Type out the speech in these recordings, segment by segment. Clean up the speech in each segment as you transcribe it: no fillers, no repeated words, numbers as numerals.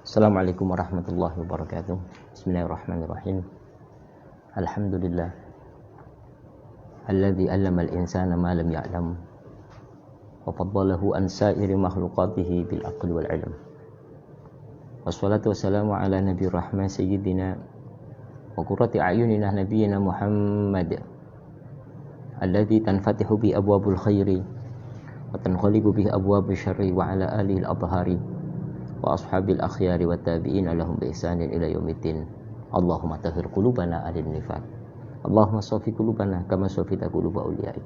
Assalamualaikum warahmatullahi wabarakatuh. Bismillahirrahmanirrahim. Alhamdulillah alladzi 'allama al-insana ma lam ya'lam wa faddalahu an sa'iri makhluqatihi bil aqli wal 'ilm. Wassalatu wassalamu ala nabiyir rahmah sayyidina wa qurrati a'yunina nabiyyina Muhammad alladzi tanfatihu bi abwabul khairi wa tanghalibu bi abwabish syarri wa ala alihi al-athhari wa ashabil akhyari wa tabi'in lahum bi ihsanin ila yaumiddin. Allahumma tahhir qulubana 'anil nifaq. Allahumma shaffi qulubana kama shaffita quluba awliyaik.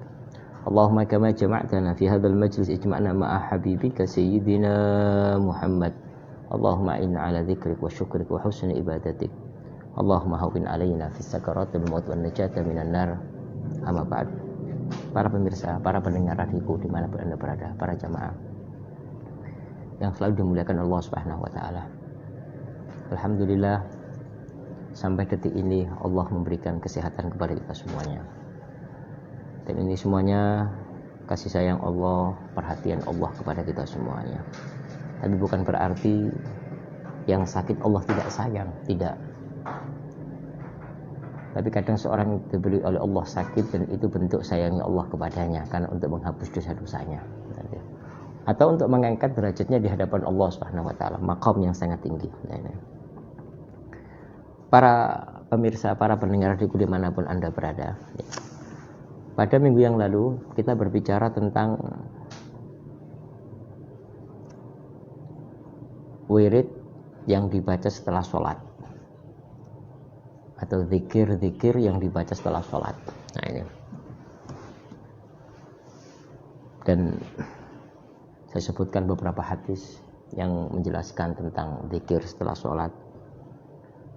Allahumma kama jama'tana fi hadzal majlis ijma'na ma'a habibika sayyidina Muhammad. Allahumma inna 'ala dzikrik wa syukrik wa husni ibadatik. Allahumma hawwin 'alaina fis sakaratil maut wan najata minan nar. Amma ba'd. Para pemirsa, para pendengar radioku dimanapun Anda berada, para jamaah yang selalu dimuliakan Allah Subhanahu wa taala. Alhamdulillah sampai detik ini Allah memberikan kesehatan kepada kita semuanya. Dan ini semuanya kasih sayang Allah, perhatian Allah kepada kita semuanya. Tapi bukan berarti yang sakit Allah tidak sayang, tidak. Tapi kadang seorang diberi oleh Allah sakit dan itu bentuk sayangnya Allah kepadanya karena untuk menghapus dosa-dosanya. Atau untuk mengangkat derajatnya di hadapan Allah Subhanahu wa taala, maqam yang sangat tinggi. Para pemirsa, para pendengar di dimanapun Anda berada. Pada minggu yang lalu kita berbicara tentang wirid yang dibaca setelah sholat atau zikir-zikir yang dibaca setelah sholat. Nah ini. Dan saya sebutkan beberapa hadis yang menjelaskan tentang zikir setelah sholat,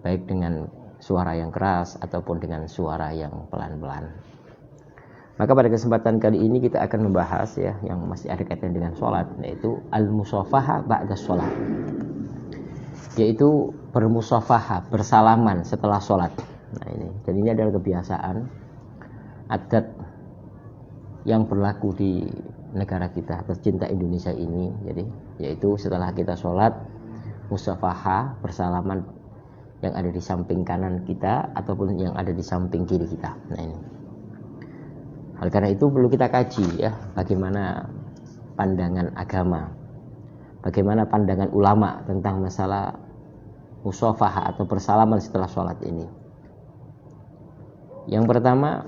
baik dengan suara yang keras ataupun dengan suara yang pelan-pelan. Maka pada kesempatan kali ini kita akan membahas ya yang masih ada kaitan dengan sholat, yaitu al-musafaha ba'da sholat, yaitu bermusafaha, bersalaman setelah sholat. Nah ini, dan ini adalah kebiasaan adat yang berlaku di negara kita tercinta Indonesia ini, jadi yaitu setelah kita sholat musafaha, bersalaman yang ada di samping kanan kita ataupun yang ada di samping kiri kita. Nah ini, oleh karena itu perlu kita kaji ya bagaimana pandangan agama, bagaimana pandangan ulama tentang masalah musafaha atau bersalaman setelah sholat ini. Yang pertama,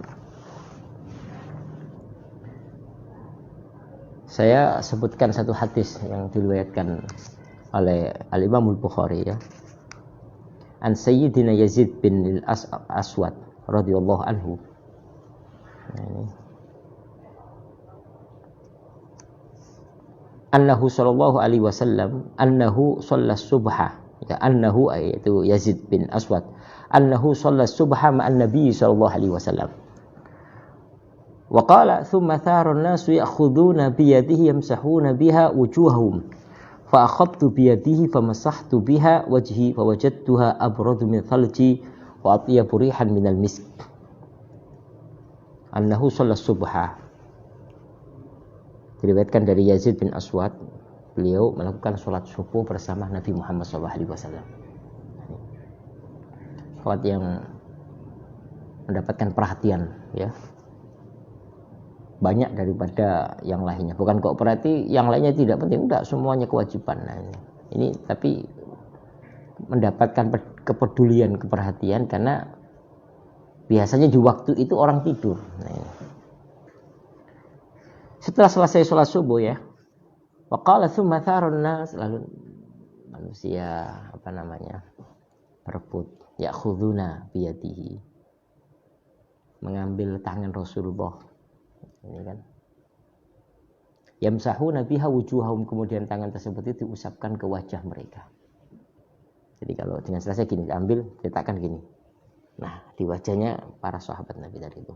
saya sebutkan satu hadis yang diriwayatkan oleh Al-Imam Al-Bukhari ya. An Sayyidina Yazid bin Al-Aswad radhiyallahu anhu. Annahu sallallahu alaihi wasallam annahu shalla subha. Ya, annahu yaitu Yazid bin Aswad. Annahu shalla subha ma'an Nabi sallallahu alaihi wasallam. Wa qala thumma thara an-nasu ya'khuduna bi yadihi yamsahuna biha wujuhahum fa akhadtu bi yadihi famasahtu biha wajhi fa wajadtuha abradu min thalji wa atyabu rihan minal misk. Annahu shalla subha. Diriwayatkan dari Yazid bin Aswad, beliau melakukan sholat subuh bersama Nabi Muhammad SAW. Sholat yang mendapatkan perhatian ya, banyak daripada yang lainnya. Bukan kok berarti yang lainnya tidak penting, enggak, semuanya kewajiban. Nah, ini tapi mendapatkan kepedulian, keperhatian karena biasanya di waktu itu orang tidur. Nah, ini. Setelah selesai sholat subuh ya, waqala tsumma tharun nas, lalu manusia berebut ya'khuduna biyadihi, mengambil tangan Rasulullah. Ini kan yamsahuna biha wujuhahum, kemudian tangan tersebut itu diusapkan ke wajah mereka. Jadi kalau dengan selesai gini, diambil, letakkan gini. Nah, di wajahnya para sahabat Nabi tadi itu.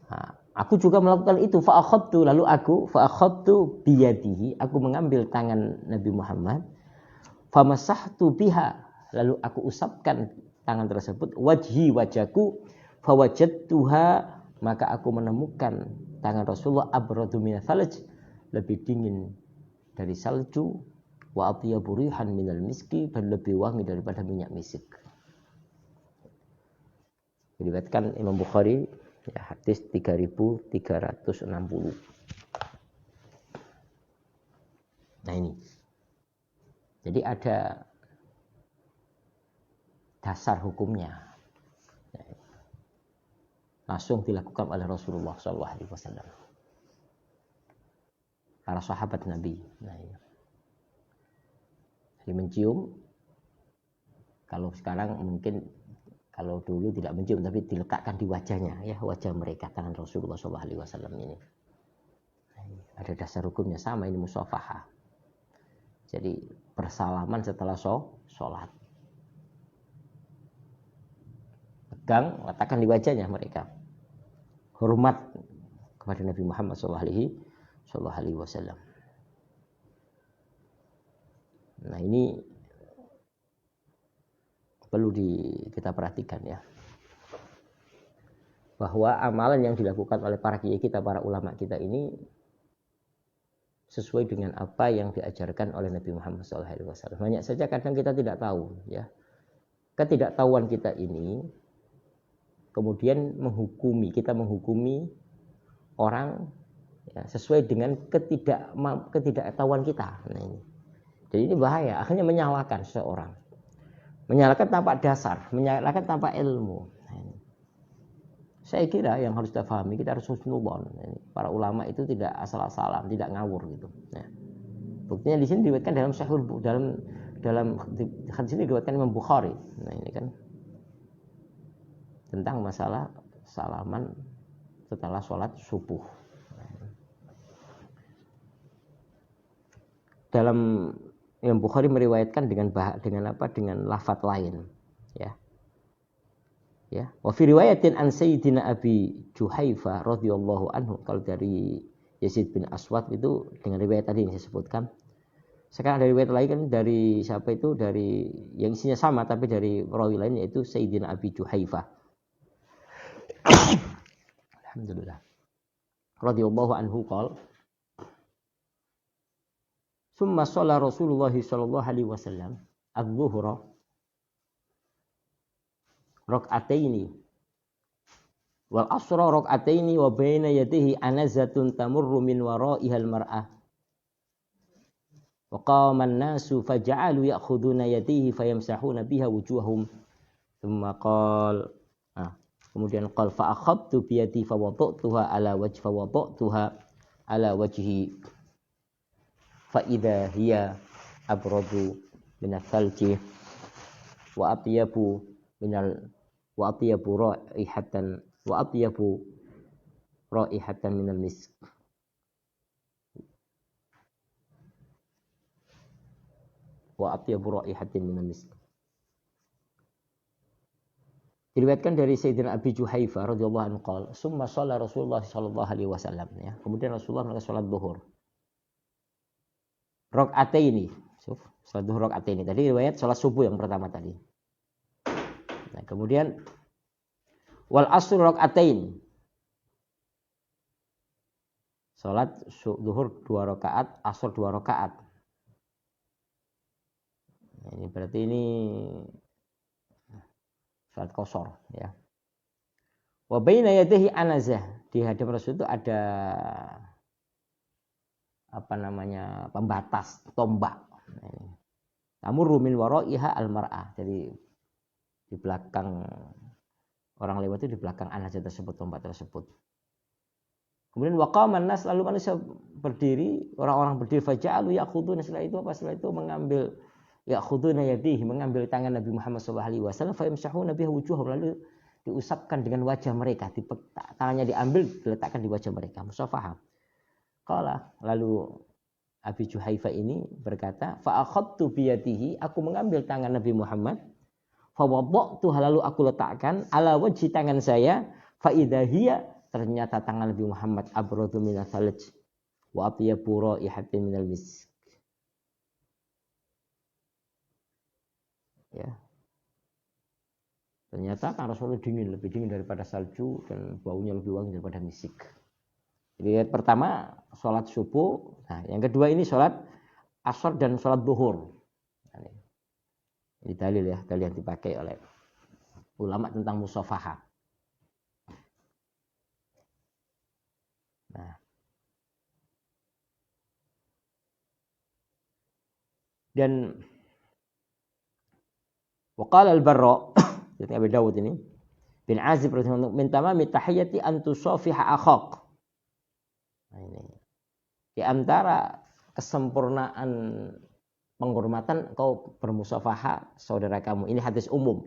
Nah, aku juga melakukan itu, lalu aku biyadihi, aku mengambil tangan Nabi Muhammad, famasahtu biha, lalu aku usapkan tangan tersebut, wajhi, wajahku, fawajadtuha maka aku menemukan tangan Rasulullah abradu minal thalaj, lebih dingin dari salju, wa atyabu rihan minal miski, dan lebih wangi daripada minyak misik. Diriwayatkan Imam Bukhari, ya, hadis 3360. Nah ini. Jadi ada dasar hukumnya. Langsung dilakukan oleh Rasulullah SAW. Para sahabat Nabi. Nah, ini. Jadi mencium, kalau sekarang mungkin, kalau dulu tidak mencium tapi diletakkan di wajahnya, ya, wajah mereka, tangan Rasulullah SAW ini. Ada dasar hukumnya sama, ini musafahah. Jadi bersalaman setelah sholat. Pegang, letakkan di wajahnya mereka. Hormat kepada Nabi Muhammad SAW. Nah ini perlu kita perhatikan, ya, bahwa amalan yang dilakukan oleh para kiai kita, para ulama kita ini sesuai dengan apa yang diajarkan oleh Nabi Muhammad SAW. Banyak saja kadang kita tidak tahu, ya, ketidaktahuan kita ini kemudian kita menghukumi orang, ya, sesuai dengan ketidaktahuan kita. Nah, ini. Jadi ini bahaya, akhirnya menyalahkan seseorang. Menyalahkan tanpa dasar, menyalahkan tanpa ilmu. Nah, ini. Saya kira yang harus kita pahami, kita harus husnudzon. Nah, para ulama itu tidak asal-asalan, tidak ngawur gitu. Nah, buktinya di sini diriwayatkan dalam Sahih, dalam hadis ini diriwayatkan Imam Bukhari. Nah, ini kan tentang masalah salaman setelah sholat subuh. Dalam Imam Bukhari meriwayatkan dengan lafaz lain, ya. Ya, wa fi riwayatin an Sayyidina Abi Juhaifa radhiyallahu anhu, kalau dari Yazid bin Aswad itu dengan riwayat tadi yang saya sebutkan. Sekarang dari riwayat lain kan dari siapa itu, dari yang isinya sama tapi dari rawi lain, yaitu Sayyidina Abi Juhaifa. Alhamdulillah. Radhiyallahu anhu qala summa shalla Rasulullah sallallahu alaihi wasallam adz-dzuhra rak'ataini wal asra rak'ataini wa baina yadihi anazatun tamurru min wara'iha al-mar'ah wa qama an-nasu faja'alu ya'khuduna yadihi fayamsahuna biha wujuhahum thumma qala kemudian qala fa akhadtu bi yadi fa wada'tuha ala wajhi fa idza hiya abradu min al-thalji wa atyabu raihatan min al-misk. Wa atyabu raihatin min al-misk. Diriwayatkan dari Sayyidina Abi Juhaifa radhiyallahu anhu qala summa shalla Rasulullah sallallahu alaihi wasallam, ya. Kemudian Rasulullah melakukan salat zuhur. Rakaataini. Salat zuhur rakaataini. Tadi riwayat salat subuh yang pertama tadi. Nah, kemudian wal asr rakaatain. Salat zuhur 2 rakaat, asar 2 rakaat. Nah, ini berarti ini salat qashar, ya. Wa baina yadayhi anazah, di hadapan Rasul itu ada pembatas, tombak. Tamurru min waraiha al-mar'ah. Jadi di belakang orang lewat itu, di belakang anazah tersebut, tombak tersebut. Kemudian waqaman nas, lalu manusia berdiri, orang-orang berdiri, faja'alu ya'khuduna, setelah itu mengambil ya'khuduna yadihi, mengambil tangan Nabi Muhammad SAW, fayamsahuna biha wujuhahum, lalu diusapkan dengan wajah mereka, tangannya diambil, diletakkan di wajah mereka, musafahah. Qala, lalu Abi Juhaifa ini berkata, fa akhadtu bi yadihi, aku mengambil tangan Nabi Muhammad, fa wada'tu, lalu aku letakkan ala wajhi, tangan saya, fa idza hiya, ternyata tangan Nabi Muhammad abradu minal thalj wa atyabu raihatin minal misk. Ya. Ternyata kan Rasulullah dingin, lebih dingin daripada salju dan baunya lebih wangi daripada misik. Jadi pertama sholat subuh, nah yang kedua ini sholat asar dan sholat duhur. Ini dalil ya, dalil yang dipakai oleh ulama tentang musafahah. Nah, dan waqala al-Barra jadi Abi Dawud ini bin Azib radhiyallahu anhu min tamami tahiyyati an tusafiha akhak. Nah, ini di antara kesempurnaan penghormatan kau bermusafahah saudara kamu. Ini hadis umum.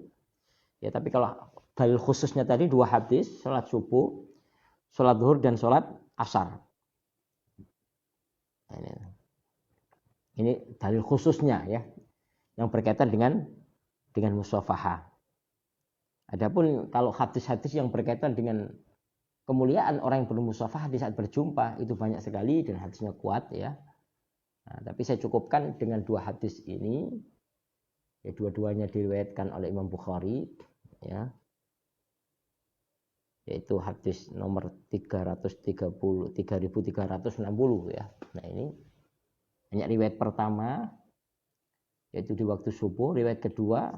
Ya, tapi kalau dalil khususnya tadi dua hadis, salat subuh, salat zuhur dan salat asar. Nah, ini dalil khususnya ya yang berkaitan dengan musafahah. Adapun kalau hadis-hadis yang berkaitan dengan kemuliaan orang yang bermusafahah di saat berjumpa itu banyak sekali dan hadisnya kuat ya. Nah, tapi saya cukupkan dengan dua hadis ini. Ya, dua-duanya diriwayatkan oleh Imam Bukhari ya. Yaitu hadis nomor 3360 ya. Nah, ini hanya riwayat pertama yaitu di waktu subuh, riwayat kedua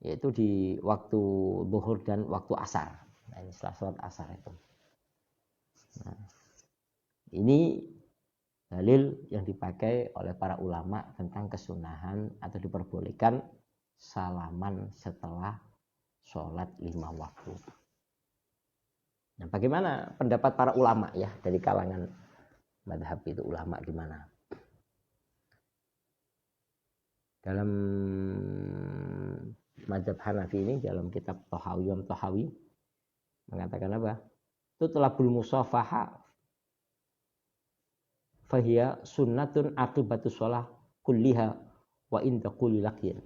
yaitu di waktu zuhur dan waktu asar. Nah, ini setelah sholat asar itu. Nah, ini dalil yang dipakai oleh para ulama tentang kesunahan atau diperbolehkan salaman setelah sholat 5 waktu. Nah, bagaimana pendapat para ulama ya dari kalangan madhab itu, ulama gimana? Dalam mazhab Hanafi ini dalam kitab Tahawi mengatakan apa? Tutlabul musafaha fahiya sunnatun aqibatu shalah kulliha wa inda kulli laqin.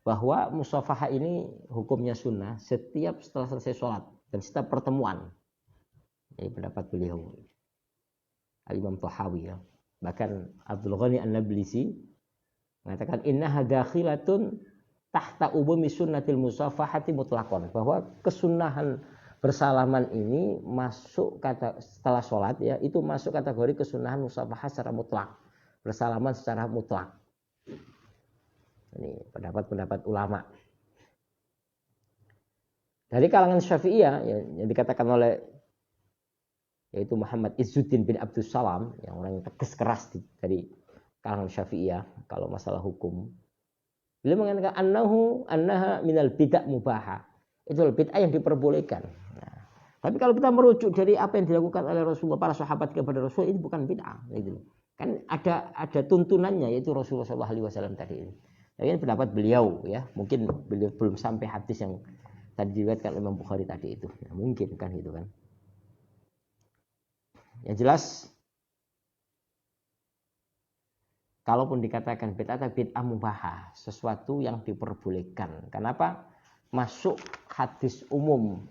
Bahwa musafaha ini hukumnya sunnah setiap setelah selesai sholat dan setiap pertemuan. Ini pendapat beliau Al-Imam Tahawi ya. Bahkan Abdul Ghani An-Nablisi mengatakan innaha dakhilatun tahta umumi sunnatil musafahati mutlaqan, bahwa kesunahan bersalaman ini masuk kata setelah sholat ya, itu masuk kategori kesunahan musafahah secara mutlak, bersalaman secara mutlak. Ini pendapat-pendapat ulama. Dari kalangan Syafi'iyah yang dikatakan oleh yaitu Muhammad Izzuddin bin Abdus Salam, yang orang yang tegas keras dari kalangan Syafi'iyah kalau masalah hukum. Beliau mengatakan annaha minal bid'ah mubahah. Itu bid'ah yang diperbolehkan. Nah, tapi kalau kita merujuk dari apa yang dilakukan oleh Rasulullah, para sahabat kepada Rasul, itu bukan bid'ah gitu. Kan ada tuntunannya yaitu Rasulullah SAW tadi ini. Nah, ini pendapat beliau ya. Mungkin beliau belum sampai hadis yang tadi diriwayatkan oleh Imam Bukhari tadi itu. Nah, mungkin kan itu kan. Yang jelas kalaupun dikatakan bid'ah atau bid'ah mubahah, sesuatu yang diperbolehkan. Kenapa? Masuk hadis umum,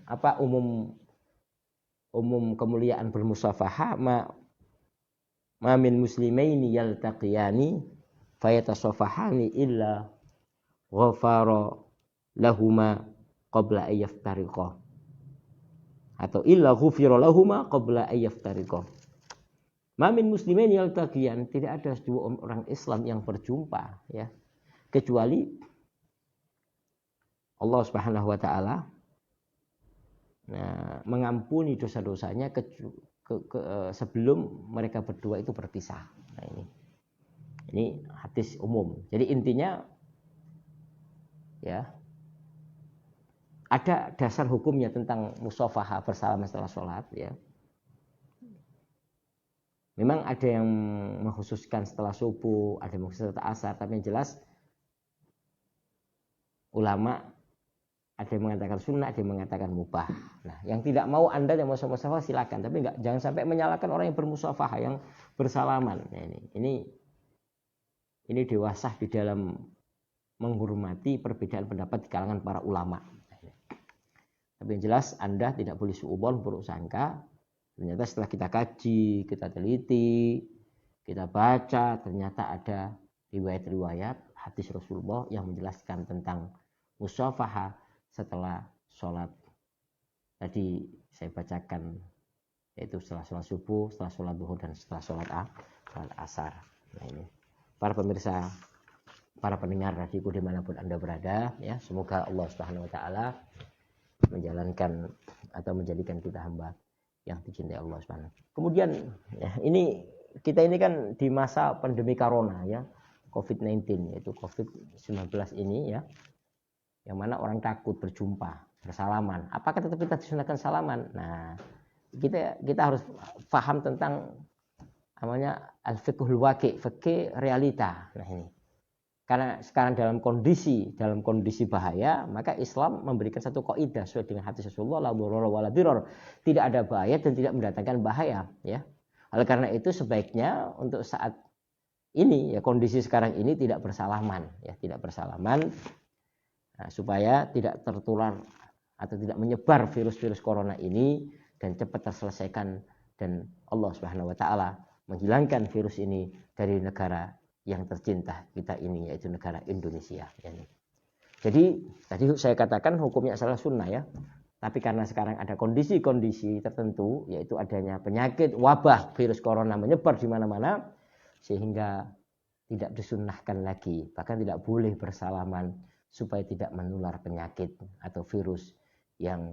umum kemuliaan bermusafahah, ma min muslimaini yaltaqiyani fayatasafahani illa ghafara lahuma qabla ayyaftariqah. Atau illa ghufira lahuma qabla ayyaftariqah. Mamin muslimin yaltaqiyan, tidak ada dua orang Islam yang berjumpa ya, kecuali Allah Subhanahu wa taala mengampuni dosa-dosanya sebelum mereka berdua itu berpisah. Nah, ini hadis umum. Jadi intinya ya ada dasar hukumnya tentang musafahah bersalaman setelah sholat ya. Memang ada yang mengkhususkan setelah subuh, ada yang mengkhususkan setelah asar, tapi yang jelas ulama ada yang mengatakan sunnah, ada yang mengatakan mubah. Nah, yang tidak mau Anda yang mau musafahah silakan, tapi jangan sampai menyalahkan orang yang bermusafahah, yang bersalaman. Nah, ini dewasa di dalam menghormati perbedaan pendapat di kalangan para ulama. Tapi yang jelas Anda tidak boleh suudzon, buruk sangka. Ternyata setelah kita kaji, kita teliti, kita baca, ternyata ada riwayat-riwayat hadis Rasulullah yang menjelaskan tentang musafaha setelah sholat. Tadi saya bacakan, yaitu setelah sholat subuh, setelah sholat duhur, dan setelah sholat asar. Nah ini, para pemirsa, para pendengar radioku dimanapun Anda berada, ya, semoga Allah Subhanahu Wa Taala menjalankan atau menjadikan kita hamba yang dicintai Allah Subhanahu. Kemudian, ya, kita ini kan di masa pandemi corona, ya, COVID-19, yaitu COVID-19 ini, ya, yang mana orang takut berjumpa, bersalaman. Apakah tetap kita disunahkan salaman? Nah, kita harus paham tentang namanya al-fiqhul waqi', fikih realita. Nah ini, karena sekarang dalam kondisi bahaya, maka Islam memberikan satu kaidah sesuai dengan hadis Rasulullah, la darara wala dirar, tidak ada bahaya dan tidak mendatangkan bahaya, ya. Oleh karena itu sebaiknya untuk saat ini, ya, kondisi sekarang ini tidak bersalaman, ya, tidak bersalaman, nah, supaya tidak tertular atau tidak menyebar virus-virus corona ini dan cepat terselesaikan dan Allah Subhanahu Wa Taala menghilangkan virus ini dari negara yang tercinta kita ini, yaitu negara Indonesia. Jadi tadi saya katakan hukumnya adalah sunnah, ya. Tapi karena sekarang ada kondisi-kondisi tertentu, yaitu adanya penyakit wabah virus corona menyebar di mana-mana, sehingga tidak disunnahkan lagi, bahkan tidak boleh bersalaman supaya tidak menular penyakit atau virus yang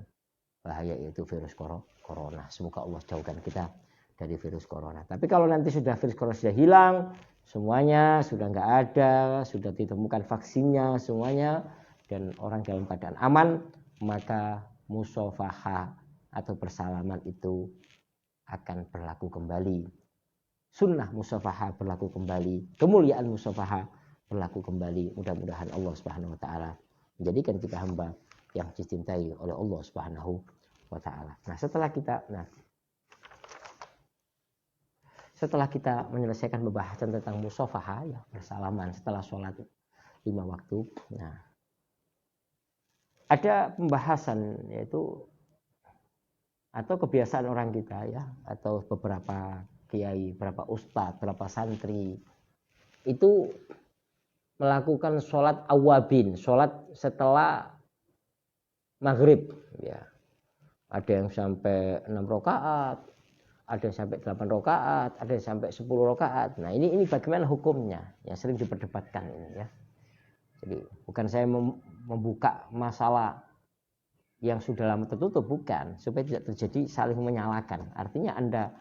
bahaya, yaitu virus corona. Semoga Allah jauhkan kita dari virus corona. Tapi kalau nanti virus corona sudah hilang, semuanya sudah nggak ada, sudah ditemukan vaksinnya semuanya, dan orang dalam keadaan aman, maka musafahah atau bersalaman itu akan berlaku kembali. Sunnah musafahah berlaku kembali, kemuliaan musafahah berlaku kembali. Mudah-mudahan Allah Subhanahu Wa Taala menjadikan kita hamba yang dicintai oleh Allah Subhanahu Wa Taala. Nah, setelah kita menyelesaikan pembahasan tentang musafahah, ya, bersalaman setelah sholat 5 waktu, nah, ada pembahasan, yaitu atau kebiasaan orang kita, ya, atau beberapa kiai, beberapa ustadz, beberapa santri itu melakukan sholat awabin, sholat setelah maghrib, ya. Ada yang sampai 6 rakaat, ada yang sampai 8 rakaat, ada yang sampai 10 rakaat. Nah, ini bagaimana hukumnya? Yang sering diperdebatkan ini, ya. Jadi bukan saya membuka masalah yang sudah lama tertutup, bukan, supaya tidak terjadi saling menyalahkan. Artinya Anda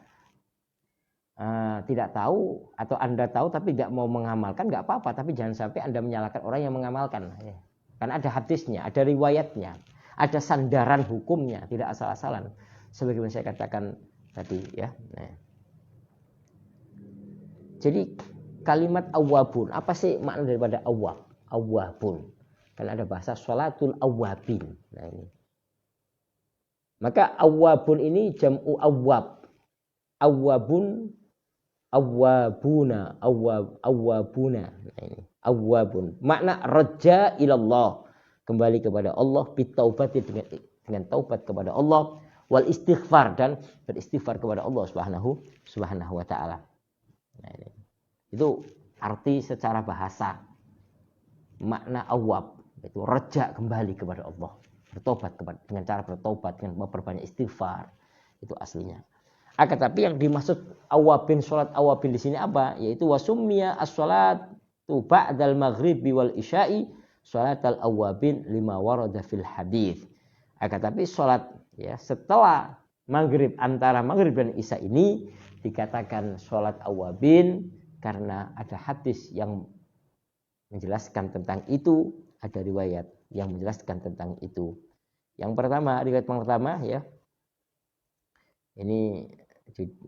tidak tahu atau Anda tahu tapi tidak mau mengamalkan, nggak apa-apa, tapi jangan sampai Anda menyalahkan orang yang mengamalkan, ya. Karena ada hadisnya, ada riwayatnya, ada sandaran hukumnya, tidak asal-asalan. Sebagaimana saya katakan tadi, ya. Nah. Jadi kalimat awwabun, apa sih makna daripada awwab? Awwabun. Karena ada bahasa sholatul awwabin. Nah ini. Maka awwabun ini jam'u awwab. Awwabun, awwabuna, awwabuna. Nah ini. Awwabun. Makna raja ilallah. Kembali kepada Allah, bitaubati dengan taubat kepada Allah, wal istighfar, dan beristighfar kepada Allah Subhanahu Wa Taala. Nah, ini. Itu arti secara bahasa makna awwab, itu raja, kembali kepada Allah, bertobat dengan cara bertobat, dengan memperbanyak istighfar, itu aslinya. Akan tapi yang dimaksud awwabin, sholat awwabin di sini apa? Yaitu wasummiya as-sholatu ba'dal maghribi wal isya'i sholatal awwabin lima warada fil hadits. Akan tapi sholat, ya, setelah maghrib, antara maghrib dan isya ini dikatakan sholat awwabin karena ada hadis yang menjelaskan tentang itu, ada riwayat yang menjelaskan tentang itu. Yang pertama, riwayat pertama, ya, ini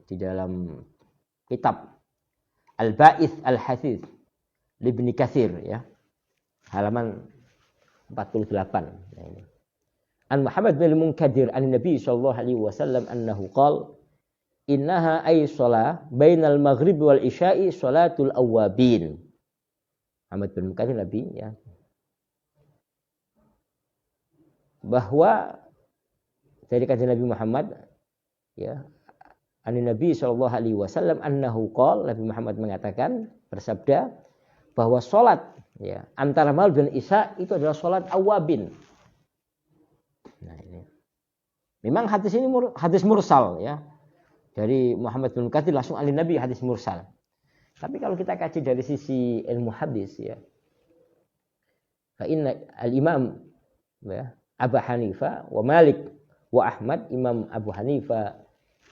di dalam kitab Al-Ba'its Al-Hadits Ibnu Katsir, ya, halaman 48. Nah, ini. An Muhammad bin Munkadir an Nabi sallallahu alaihi wasallam annahu qala innaha ay shalah bainal maghrib wal isya'i sholatul awwabin. Muhammad bin Munkadir, Nabi, ya, bahwa dari kajian Nabi Muhammad, ya, an Nabi sallallahu alaihi wasallam annahu qala, Nabi Muhammad mengatakan, bersabda, bahwa sholat, ya, antara maghrib dan isya itu adalah sholat awabin. Nah ini. Memang hadis ini hadis mursal ya. Dari Muhammad bin Katsir langsung ali Nabi hadis mursal. Tapi kalau kita kaji dari sisi ilmu hadis ya. Fa inna al-Imam ya, Abu Hanifah wa Malik wa Ahmad, Imam Abu Hanifah,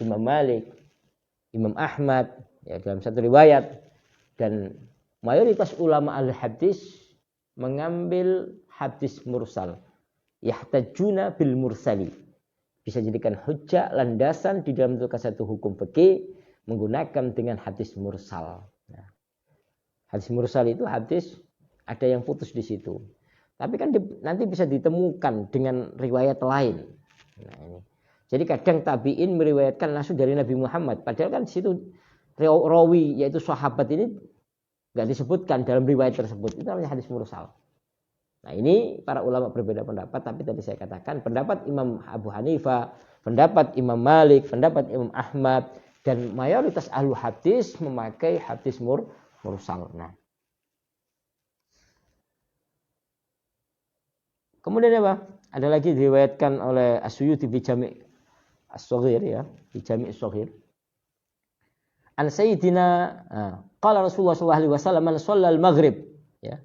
Imam Malik, Imam Ahmad ya, dalam satu riwayat, dan mayoritas ulama al-hadis mengambil hadis mursal. Yahtajuna bil mursali. Bisa jadikan hujjah landasan di dalam menentukan satu hukum fikih menggunakan dengan hadis mursal. Nah, hadis mursal itu hadis ada yang putus di situ. Tapi kan nanti bisa ditemukan dengan riwayat lain. Nah, ini. Jadi kadang tabi'in meriwayatkan langsung dari Nabi Muhammad. Padahal kan di situ rawi yaitu sahabat ini nggak disebutkan dalam riwayat tersebut. Itu namanya hadis mursal. Nah ini para ulama berbeda pendapat. Tapi tadi saya katakan pendapat Imam Abu Hanifah, pendapat Imam Malik, pendapat Imam Ahmad, dan mayoritas ahlu hadis memakai hadis mursal. Nah, kemudian apa? Ada lagi diriwayatkan oleh As-Suyuti di Jami' As-Shaghir ya, di Jami' As-Shaghir. An Sayyidina qala Rasulullah sallallahu alaihi wasallam man shalla al-maghrib ya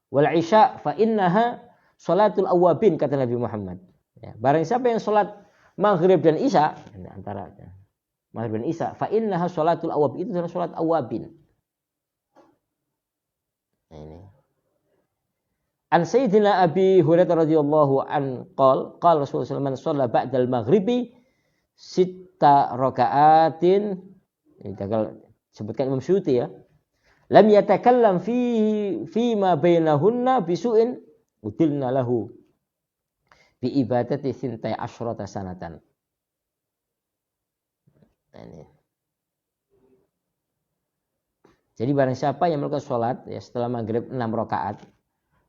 wal isya fa innaha salatul awabin, kata Nabi Muhammad. Ya, barang siapa yang salat maghrib dan isya, antara maghrib dan isya, fa innaha salatul awab, itu adalah salat awabin. Nah, ini. An Sayyidina Abi Hurairah radhiyallahu an qala Rasulullah sallallahu alaihi wasallam man shalla ba'dal maghribi sitta raka'atin. Ini gagal sebutkan Imam Suyuti ya. Lam yatakallam fi ma bainahunna bisu'in udilna lahu bi ibadati sintai asyrata sanatan. Ini. Jadi barang siapa yang melakukan sholat ya setelah maghrib 6 rakaat,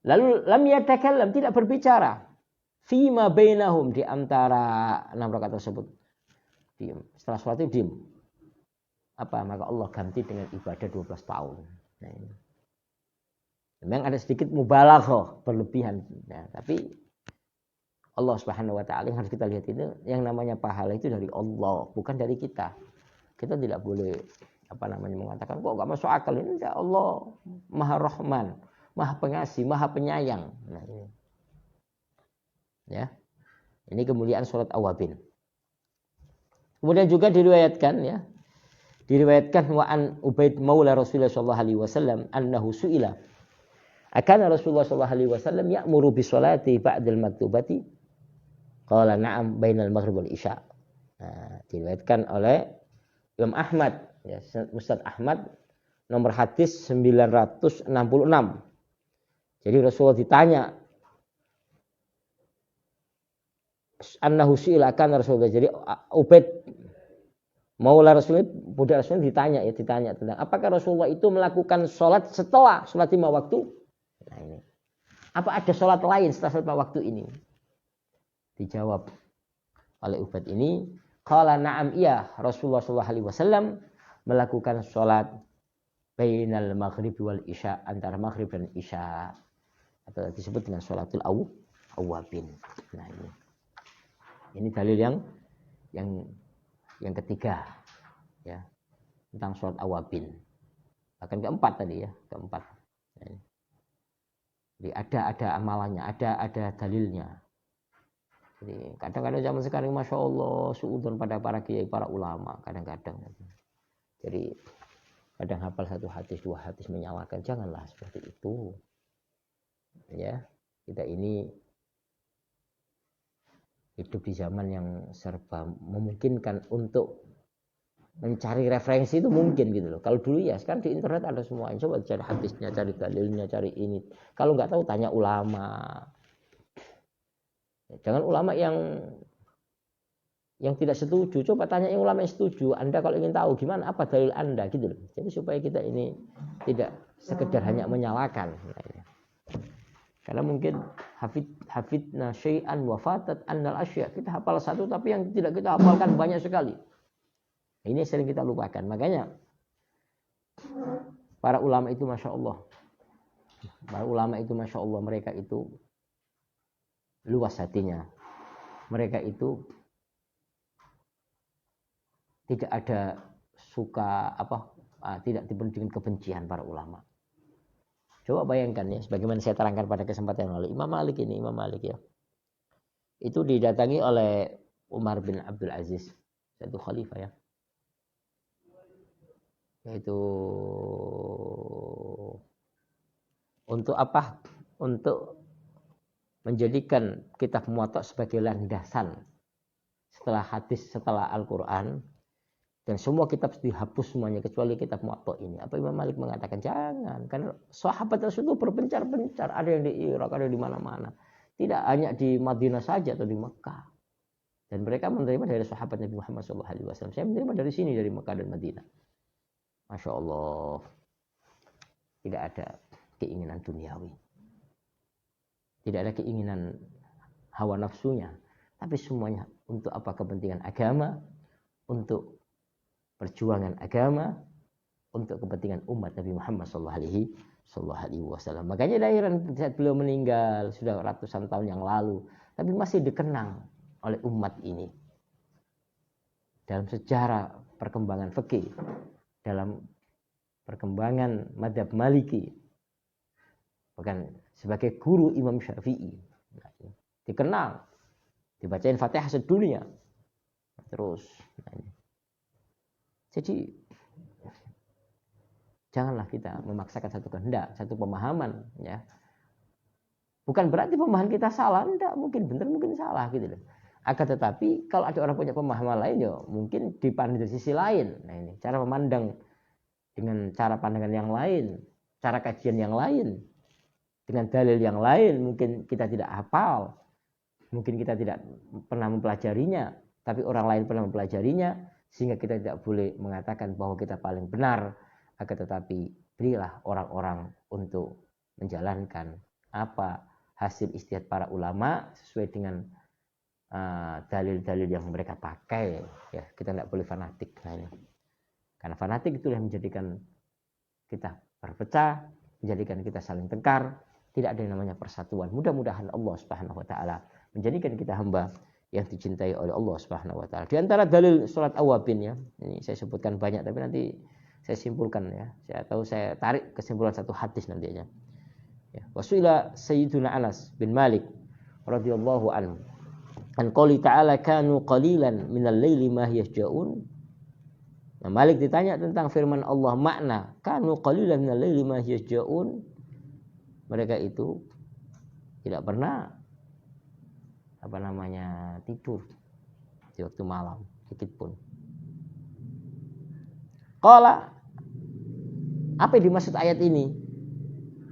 lalu lam yatakallam, tidak berbicara, fi ma bainahum, di antara 6 rakaat tersebut, diam. Setelah sholat itu diam. Apa? Maka Allah ganti dengan ibadah 12 tahun. Nah, ini. Memang ada sedikit mubalaghah, berlebihan. Nah, tapi Allah Subhanahu wa taala yang harus kita lihat itu, yang namanya pahala itu dari Allah, bukan dari kita. Kita tidak boleh mengatakan kok enggak masuk akal, ini Allah Maha Rahman, Maha Pengasih, Maha Penyayang. Nah, ini. Ya. Ini kemuliaan salat awabin. Kemudian juga diriwayatkan wa an Ubaid maula Rasulullah sallallahu alaihi wasallam annahu su'ila akana Rasulullah sallallahu alaihi wasallam ya'muru bi sholati ba'dal maktubati qala na'am bainal maghrib wal isya. Nah, diriwayatkan oleh Imam Ahmad ya, Musnad Ahmad nomor hadis 966. Jadi Rasulullah ditanya annahu su'ila akana Rasulullah. Jadi Ubaid Maula Rasulullah, budak Rasulullah ditanya tentang apakah Rasulullah itu melakukan sholat setelah sholat 5 waktu. Nah ini. Apa ada sholat lain setelah sholat 5 waktu ini? Dijawab oleh Ubaid ini, qala na'am, iya, Rasulullah sallallahu alaihi wasallam melakukan sholat bainal maghrib wal isya, antara maghrib dan isya, atau disebut dengan sholatul awabin. Nah ini. Ini dalil yang ketiga ya, tentang sholat awabin. Bahkan keempat tadi ya, keempat. Jadi ada amalannya, ada dalilnya. Jadi kadang-kadang zaman sekarang masya Allah suudzon pada para kiai, para ulama, kadang-kadang. Jadi kadang hafal 1 hadis 2 hadis menyalahkan, janganlah seperti itu. Ya, kita ini hidup di zaman yang serba memungkinkan untuk mencari referensi itu mungkin gitu loh. Kalau dulu ya, sekarang di internet ada semua. Coba cari hadisnya, cari dalilnya, cari ini. Kalau nggak tahu tanya ulama. Jangan ulama yang tidak setuju. Coba tanya yang ulama yang setuju. Anda kalau ingin tahu gimana, apa dalil Anda gitu loh. Jadi supaya kita ini tidak sekedar hanya menyalahkan. Karena mungkin hafidna syai'an wa fatat annal asya. Kita hafal 1 tapi yang tidak kita hafalkan banyak sekali. Ini sering kita lupakan. Makanya para ulama itu masya Allah Para ulama itu Masya Allah, mereka itu luas hatinya. Mereka itu tidak ada suka tidak dipenuhi dengan kebencian para ulama. Coba bayangkan ya, sebagaimana saya terangkan pada kesempatan yang lalu, Imam Malik ya, itu didatangi oleh Umar bin Abdul Aziz, satu khalifah ya, yaitu untuk apa? Untuk menjadikan kitab Muwatta sebagai landasan setelah hadis, setelah Al-Quran, dan semua kitab dihapus semuanya kecuali kitab Muwatta ini. Apa Imam Malik mengatakan? Jangan, karena sahabat Rasul itu berpencar-pencar, ada yang di Irak, ada di mana-mana. Tidak hanya di Madinah saja atau di Mekah. Dan mereka menerima dari sahabat Nabi Muhammad SAW. Saya menerima dari sini, dari Mekah dan Madinah. Masya Allah. Tidak ada keinginan duniawi. Tidak ada keinginan hawa nafsunya. Tapi semuanya untuk apa? Kepentingan agama, untuk perjuangan agama, untuk kepentingan umat Nabi Muhammad SAW. Makanya lahiran saat beliau meninggal sudah ratusan tahun yang lalu, tapi masih dikenang oleh umat ini dalam sejarah perkembangan fikih, dalam perkembangan madzhab Maliki, bahkan sebagai guru Imam Syafi'i. Dikenal, dibacain Fatihah sedunia. Terus, jadi janganlah kita memaksakan satu kehendak, satu pemahaman, ya. Bukan berarti pemahaman kita salah, enggak, mungkin benar, mungkin salah gitu loh. Akan tetapi kalau ada orang punya pemahaman lain, ya mungkin dipandang dari sisi lain. Nah ini cara memandang dengan cara pandangan yang lain, cara kajian yang lain, dengan dalil yang lain, mungkin kita tidak hafal, mungkin kita tidak pernah mempelajarinya, tapi orang lain pernah mempelajarinya, sehingga kita tidak boleh mengatakan bahwa kita paling benar. Akan tetapi berilah orang-orang untuk menjalankan apa hasil ijtihad para ulama sesuai dengan dalil-dalil yang mereka pakai. Ya, kita tidak boleh fanatik. Nah, ini. Karena fanatik itulah yang menjadikan kita berpecah, menjadikan kita saling tengkar. Tidak ada yang namanya persatuan. Mudah-mudahan Allah Subhanahu wa taala menjadikan kita hamba yang dicintai oleh Allah Subhanahu wa taala. Di antara dalil salat awabin ya, ini saya sebutkan banyak tapi nanti saya simpulkan ya. Saya tarik kesimpulan satu hadis nantinya. Ya, wasuila Sayyiduna Anas bin Malik radhiyallahu anhu. An qouli ta'ala kanu qalilan minal laili ma yasja'un. Nah, Malik ditanya tentang firman Allah, makna kanu qalilan minal laili ma yasja'un. Mereka itu tidak pernah tidur di waktu malam sedikit pun. Qala, apa yang dimaksud ayat ini?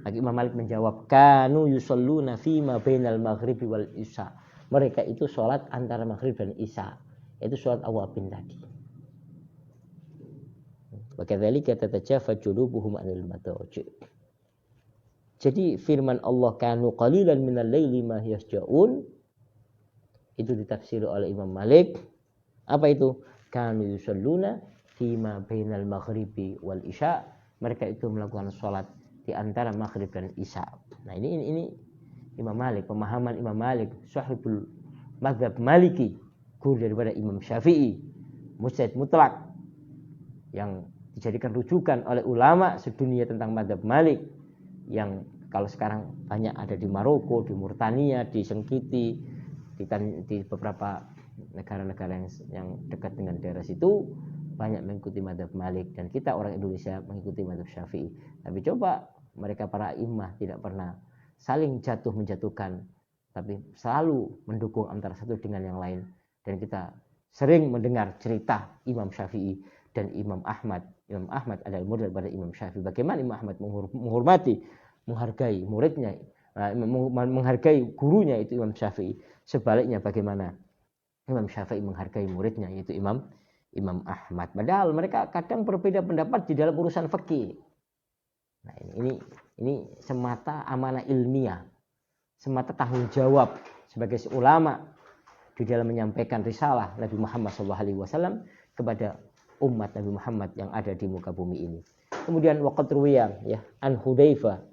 Lagi Imam Malik menjawab, kanu yusalluna fima bainal maghribi wal isya. Mereka itu sholat antara maghrib dan isya, yaitu sholat awabin tadi. Wakadzalika tatajafa junubuhum 'anil madaji'. Jadi firman Allah kanu qalilan minal laili ma yasja'un itu ditafsir oleh Imam Malik. Apa itu? Kanu yusalluna fima bainal maghribi wal isya. Mereka itu melakukan sholat di antara maghrib dan isya. Nah ini Imam Malik, pemahaman Imam Malik, sahibul mazhab Maliki, guru daripada Imam Syafi'i, mujtahid mutlak yang dijadikan rujukan oleh ulama sedunia tentang mazhab Malik, yang kalau sekarang banyak ada di Maroko, di Mauritania, di Sengkiti, di beberapa negara-negara yang dekat dengan daerah situ banyak mengikuti mazhab Malik, dan kita orang Indonesia mengikuti mazhab Syafi'i. Tapi coba mereka para imam tidak pernah saling menjatuhkan, tapi selalu mendukung antara satu dengan yang lain. Dan kita sering mendengar cerita Imam Syafi'i dan Imam Ahmad. Imam Ahmad adalah murid daripada Imam Syafi'i. Bagaimana Imam Ahmad menghormati, menghargai muridnya, menghargai gurunya itu Imam Syafi'i. Sebaliknya bagaimana Imam Syafi'i menghargai muridnya yaitu Imam Ahmad. Padahal mereka kadang berbeda pendapat di dalam urusan fikih. Nah ini semata amanah ilmiah, semata tanggung jawab sebagai ulama di dalam menyampaikan risalah Nabi Muhammad SAW kepada umat Nabi Muhammad yang ada di muka bumi ini. Kemudian waqad ruwiya ya an Hudzaifah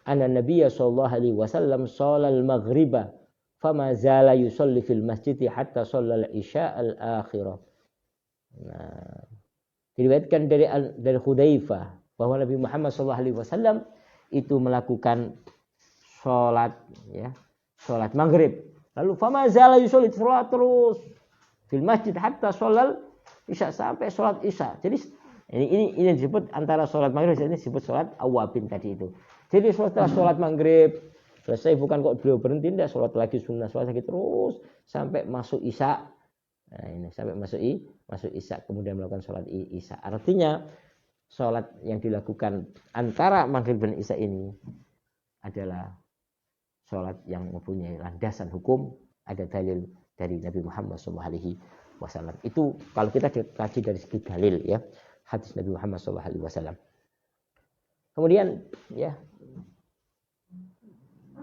anna Nabiyya sallallahu alaihi wasallam sholal maghriba fama zala yusalli fil masjid hatta shallal isya al-akhirah. Nah, diriwayatkan dari Hudzaifah bahwa Nabi Muhammad sallallahu alaihi wasallam itu melakukan sholat maghrib. Lalu fama zala yusalli, sholat terus fil masjid hatta shallal isya, sampai sholat isya. Jadi ini disebut antara sholat maghrib ini disebut sholat awabin tadi itu. Jadi setelah sholat maghrib selesai, bukan kok beliau berhenti, tidak, sholat lagi sunnah, sholat lagi terus sampai masuk isya. Nah, ini sampai masuk isya, kemudian melakukan sholat isya. Artinya sholat yang dilakukan antara maghrib dan isya ini adalah sholat yang mempunyai landasan hukum, ada dalil dari Nabi Muhammad SAW. Itu kalau kita kaji dari segi dalil ya, hadis Nabi Muhammad SAW. Kemudian ya,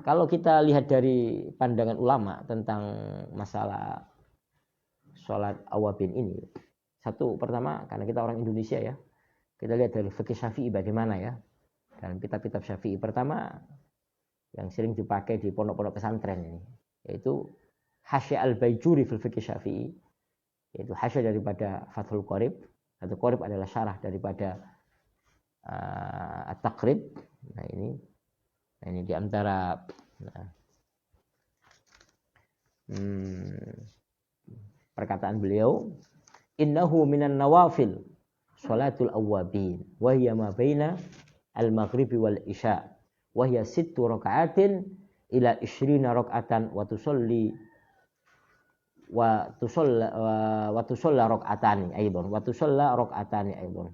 kalau kita lihat dari pandangan ulama tentang masalah sholat awabin ini, satu, pertama karena kita orang Indonesia ya, kita lihat dari fikih Syafi'i bagaimana ya. Dalam kitab-kitab Syafi'i, pertama yang sering dipakai di pondok-pondok pesantren ini, yaitu Hasya al-Baijuri fil fikih Syafi'i, yaitu hasya daripada Fathul Qorib. Fathul Qorib adalah syarah daripada At-Taqrib. Nah ini di antara perkataan beliau, innahu minan nawafil sholatul awwabin wa hiya ma baina al-maghribi wal isya wa hiya 6 raka'atin ila 20 raka'atan wa tusalli raka'atani aidan.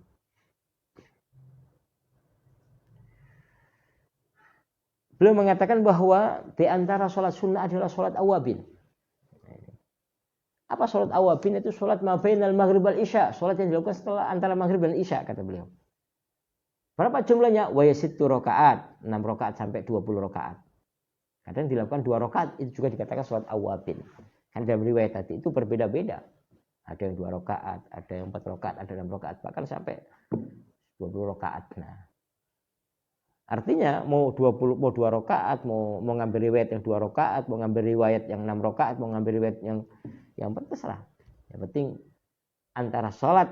Beliau mengatakan bahwa di antara sholat sunnah adalah sholat awabin. Apa sholat awabin? Itu sholat ma bainal maghrib wal isya, sholat yang dilakukan setelah antara maghrib dan isya, kata beliau. Berapa jumlahnya? Wa yasittu rakaat, 6 rakaat sampai 20 rakaat. Kadang dilakukan 2 rakaat, itu juga dikatakan sholat awabin. Kan dalam riwayat tadi itu berbeda-beda. Ada yang 2 rakaat, ada yang 4 rakaat, ada 6 rakaat, bahkan sampai 20 rakaat. Nah, artinya mau 2 rakaat, mau ngambil riwayat yang 2 rakaat, mau ngambil riwayat yang 6 rakaat, mau ngambil riwayat yang terserah. Yang penting antara sholat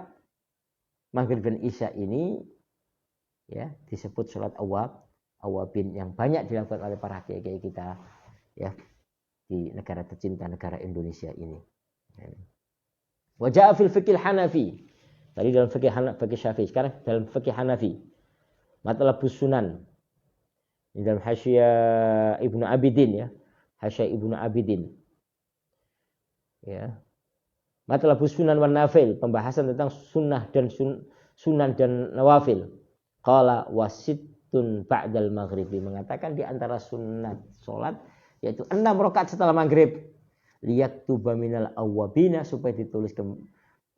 maghrib dan isya ini ya disebut sholat awabin yang banyak dilakukan oleh para kiai kita ya di negara tercinta, negara Indonesia ini. Wa jaa fil fiqh Hanafi. Tadi dalam fikih Syafi'i, sekarang dalam fikih Hanafi. Matlabus Sunan. Di dalam Hasyiah Ibnu Abidin ya. Hasyiah Ibnu Abidin. Ya. Matlabus Sunan wan Nafil, pembahasan tentang sunnah dan sunan dan nawafil. Qala wasittun ba'dal maghribi, mengatakan di antara sunnat salat yaitu 6 rakaat setelah maghrib. Liyaktuba minal awwabina, supaya ditulis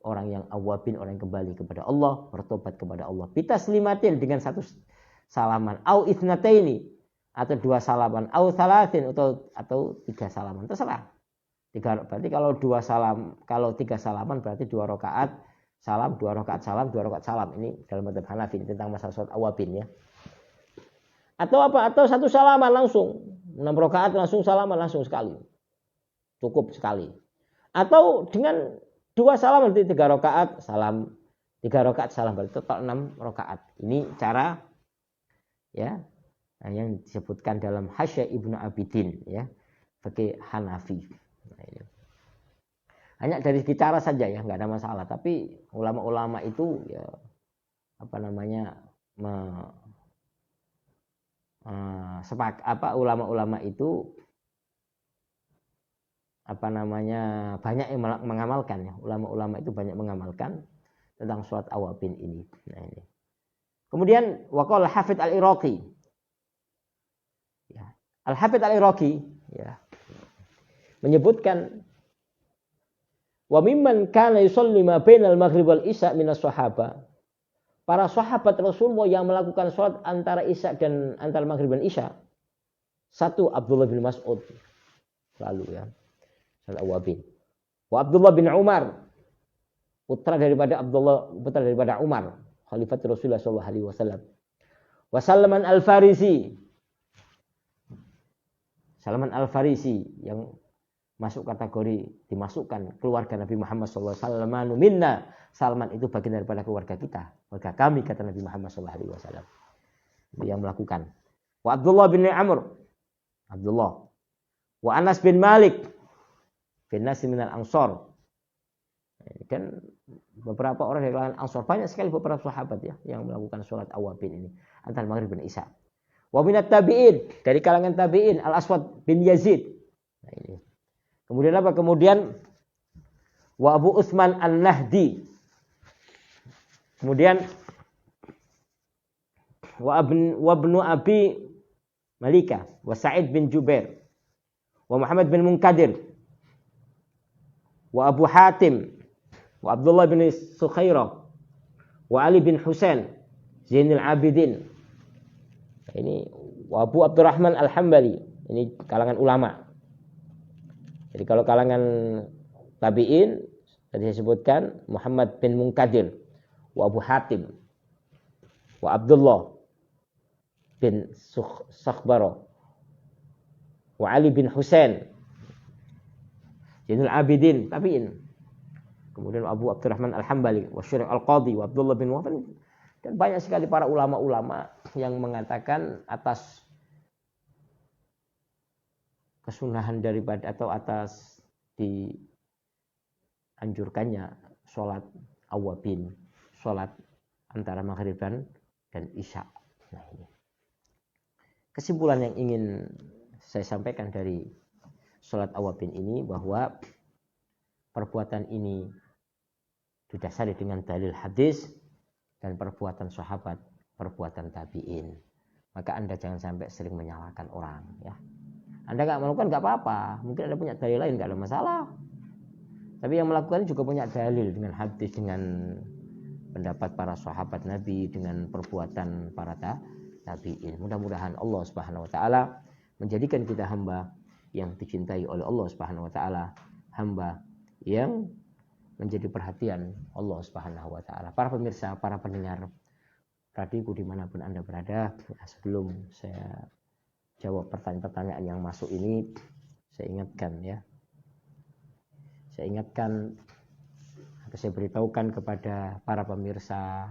orang yang awabin, orang yang kembali kepada Allah, bertobat kepada Allah. Bitaslimatin, dengan 1 salaman, au ithnataini, atau 2 salaman, au thalathin, atau 3 salaman, terserah. Berarti kalau 2 salam, kalau 3 salaman berarti 2 rakaat salam, 2 rakaat salam, 2 rakaat salam. Ini dalam mazhab Hanafi tentang masalah salat awabin ya. Atau apa? Atau 1 salaman langsung, 6 rakaat langsung salaman langsung sekali. Cukup sekali. Atau dengan 2 salam berarti 3 rakaat salam, 3 rakaat salam, berarti total 6 rakaat. Ini cara ya yang disebutkan dalam Hasyiah Ibnu Abidin ya, fikih Hanafi. Nah, ini. Hanya dari cara saja ya, nggak ada masalah. Tapi ulama-ulama itu ya ulama-ulama itu banyak yang mengamalkan ya. Ulama-ulama itu banyak mengamalkan tentang sholat awabin ini. Nah, ini. Kemudian waqala Hafidz Al-Iraqi. Ya. Al-Hafidz Al-Iraqi ya menyebutkan wa mimman kana yusalli ma bainal maghrib wal isya minas sahaba. Para sahabat Rasulullah yang melakukan sholat antara isya dan antara maghrib dan isya. 1 Abdullah bin Mas'ud. Lalu ya. Salat awabin. Wa Abdullah bin Umar, putra daripada Umar, khalifat Rasulullah sallallahu alaihi wasallam. Wa Salman Al-Farisi, Salman Al-Farisi yang masuk kategori dimasukkan keluarga Nabi Muhammad SAW. Salmanu minna. Salman itu bagian daripada keluarga kita, keluarga kami, kata Nabi Muhammad SAW. Yang melakukan. Wa Abdullah bin Amr. Abdullah. Wa Anas bin Malik. Bin Nasi minal Ansor. Ini kan beberapa orang dari kalangan Ansor. Banyak sekali beberapa sahabat ya yang melakukan sholat awabin ini. Antara Maghrib dan Isya. Wa minat tabi'in. Dari kalangan tabi'in. Al-Aswad bin Yazid. Nah, ini. Kemudian apa? Kemudian wa Abu Utsman An-Nahdi. Kemudian wa ibnu Abi Malika wa Sa'id bin Jubair wa Muhammad bin Munkadir wa Abu Hatim wa Abdullah bin Sukhairah wa Ali bin Husain Zainul Abidin. Ini wa Abu Abdurrahman Al-Hambali. Ini kalangan ulama. Jadi kalau kalangan tabi'in tadi saya sebutkan Muhammad bin Munkadir wa Abu Hatim wa Abdullah bin Sakhbara wa Ali bin Husain Zainul Abidin tabi'in. Kemudian Abu Abdurrahman Al-Hambali wa Syurih Al-Qadhi wa Abdullah bin Wahab, dan banyak sekali para ulama-ulama yang mengatakan atas kesunahan daripada atau atas dianjurkannya sholat awabin, sholat antara maghrib dan isya. Nah, ini kesimpulan yang ingin saya sampaikan dari sholat awabin ini, bahwa perbuatan ini didasari dengan dalil hadis dan perbuatan sahabat, perbuatan tabi'in. Maka Anda jangan sampai sering menyalahkan orang ya. Anda nggak melakukan nggak apa-apa, mungkin Anda punya dalil lain, nggak ada masalah. Tapi yang melakukan juga punya dalil dengan hadis, dengan pendapat para sahabat Nabi, dengan perbuatan para tabi'in. Mudah-mudahan Allah Subhanahu wa taala menjadikan kita hamba yang dicintai oleh Allah Subhanahu wa taala, hamba yang menjadi perhatian Allah Subhanahu wa taala. Para pemirsa, para pendengar radioku dimanapun Anda berada, sebelum saya jawab pertanyaan-pertanyaan yang masuk ini, saya ingatkan ya. Saya ingatkan atau saya beritahukan kepada para pemirsa,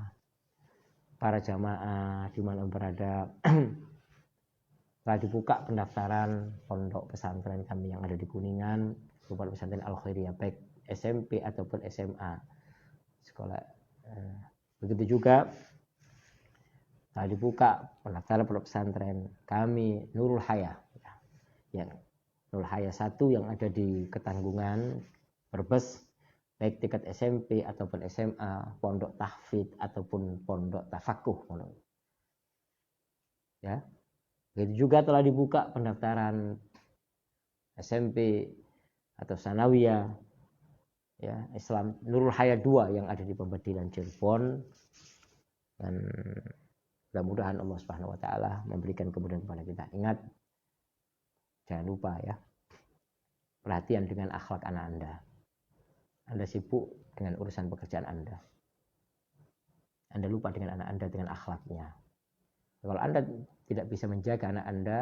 para jamaah di mana berada, telah dibuka pendaftaran pondok pesantren kami yang ada di Kuningan, Pondok Pesantren Al-Khairiyah, baik SMP ataupun SMA. Sekolah begitu juga telah dibuka pendaftaran pondok pesantren kami Nurul Hayah. Ya, Nurul Hayah 1 yang ada di Ketanggungan, Brebes, baik tingkat SMP ataupun SMA, pondok tahfidz ataupun pondok tafakuh. Ya. Begitu juga telah dibuka pendaftaran SMP atau sanawiyah ya, Islam Nurul Hayah 2 yang ada di Pembedilan Cirebon, dan mudah-mudahan Allah Subhanahu wa taala memberikan kemudahan kepada kita. Ingat, jangan lupa ya, perhatian dengan akhlak anak Anda. Anda sibuk dengan urusan pekerjaan Anda. Anda lupa dengan anak Anda, dengan akhlaknya. Kalau Anda tidak bisa menjaga anak Anda,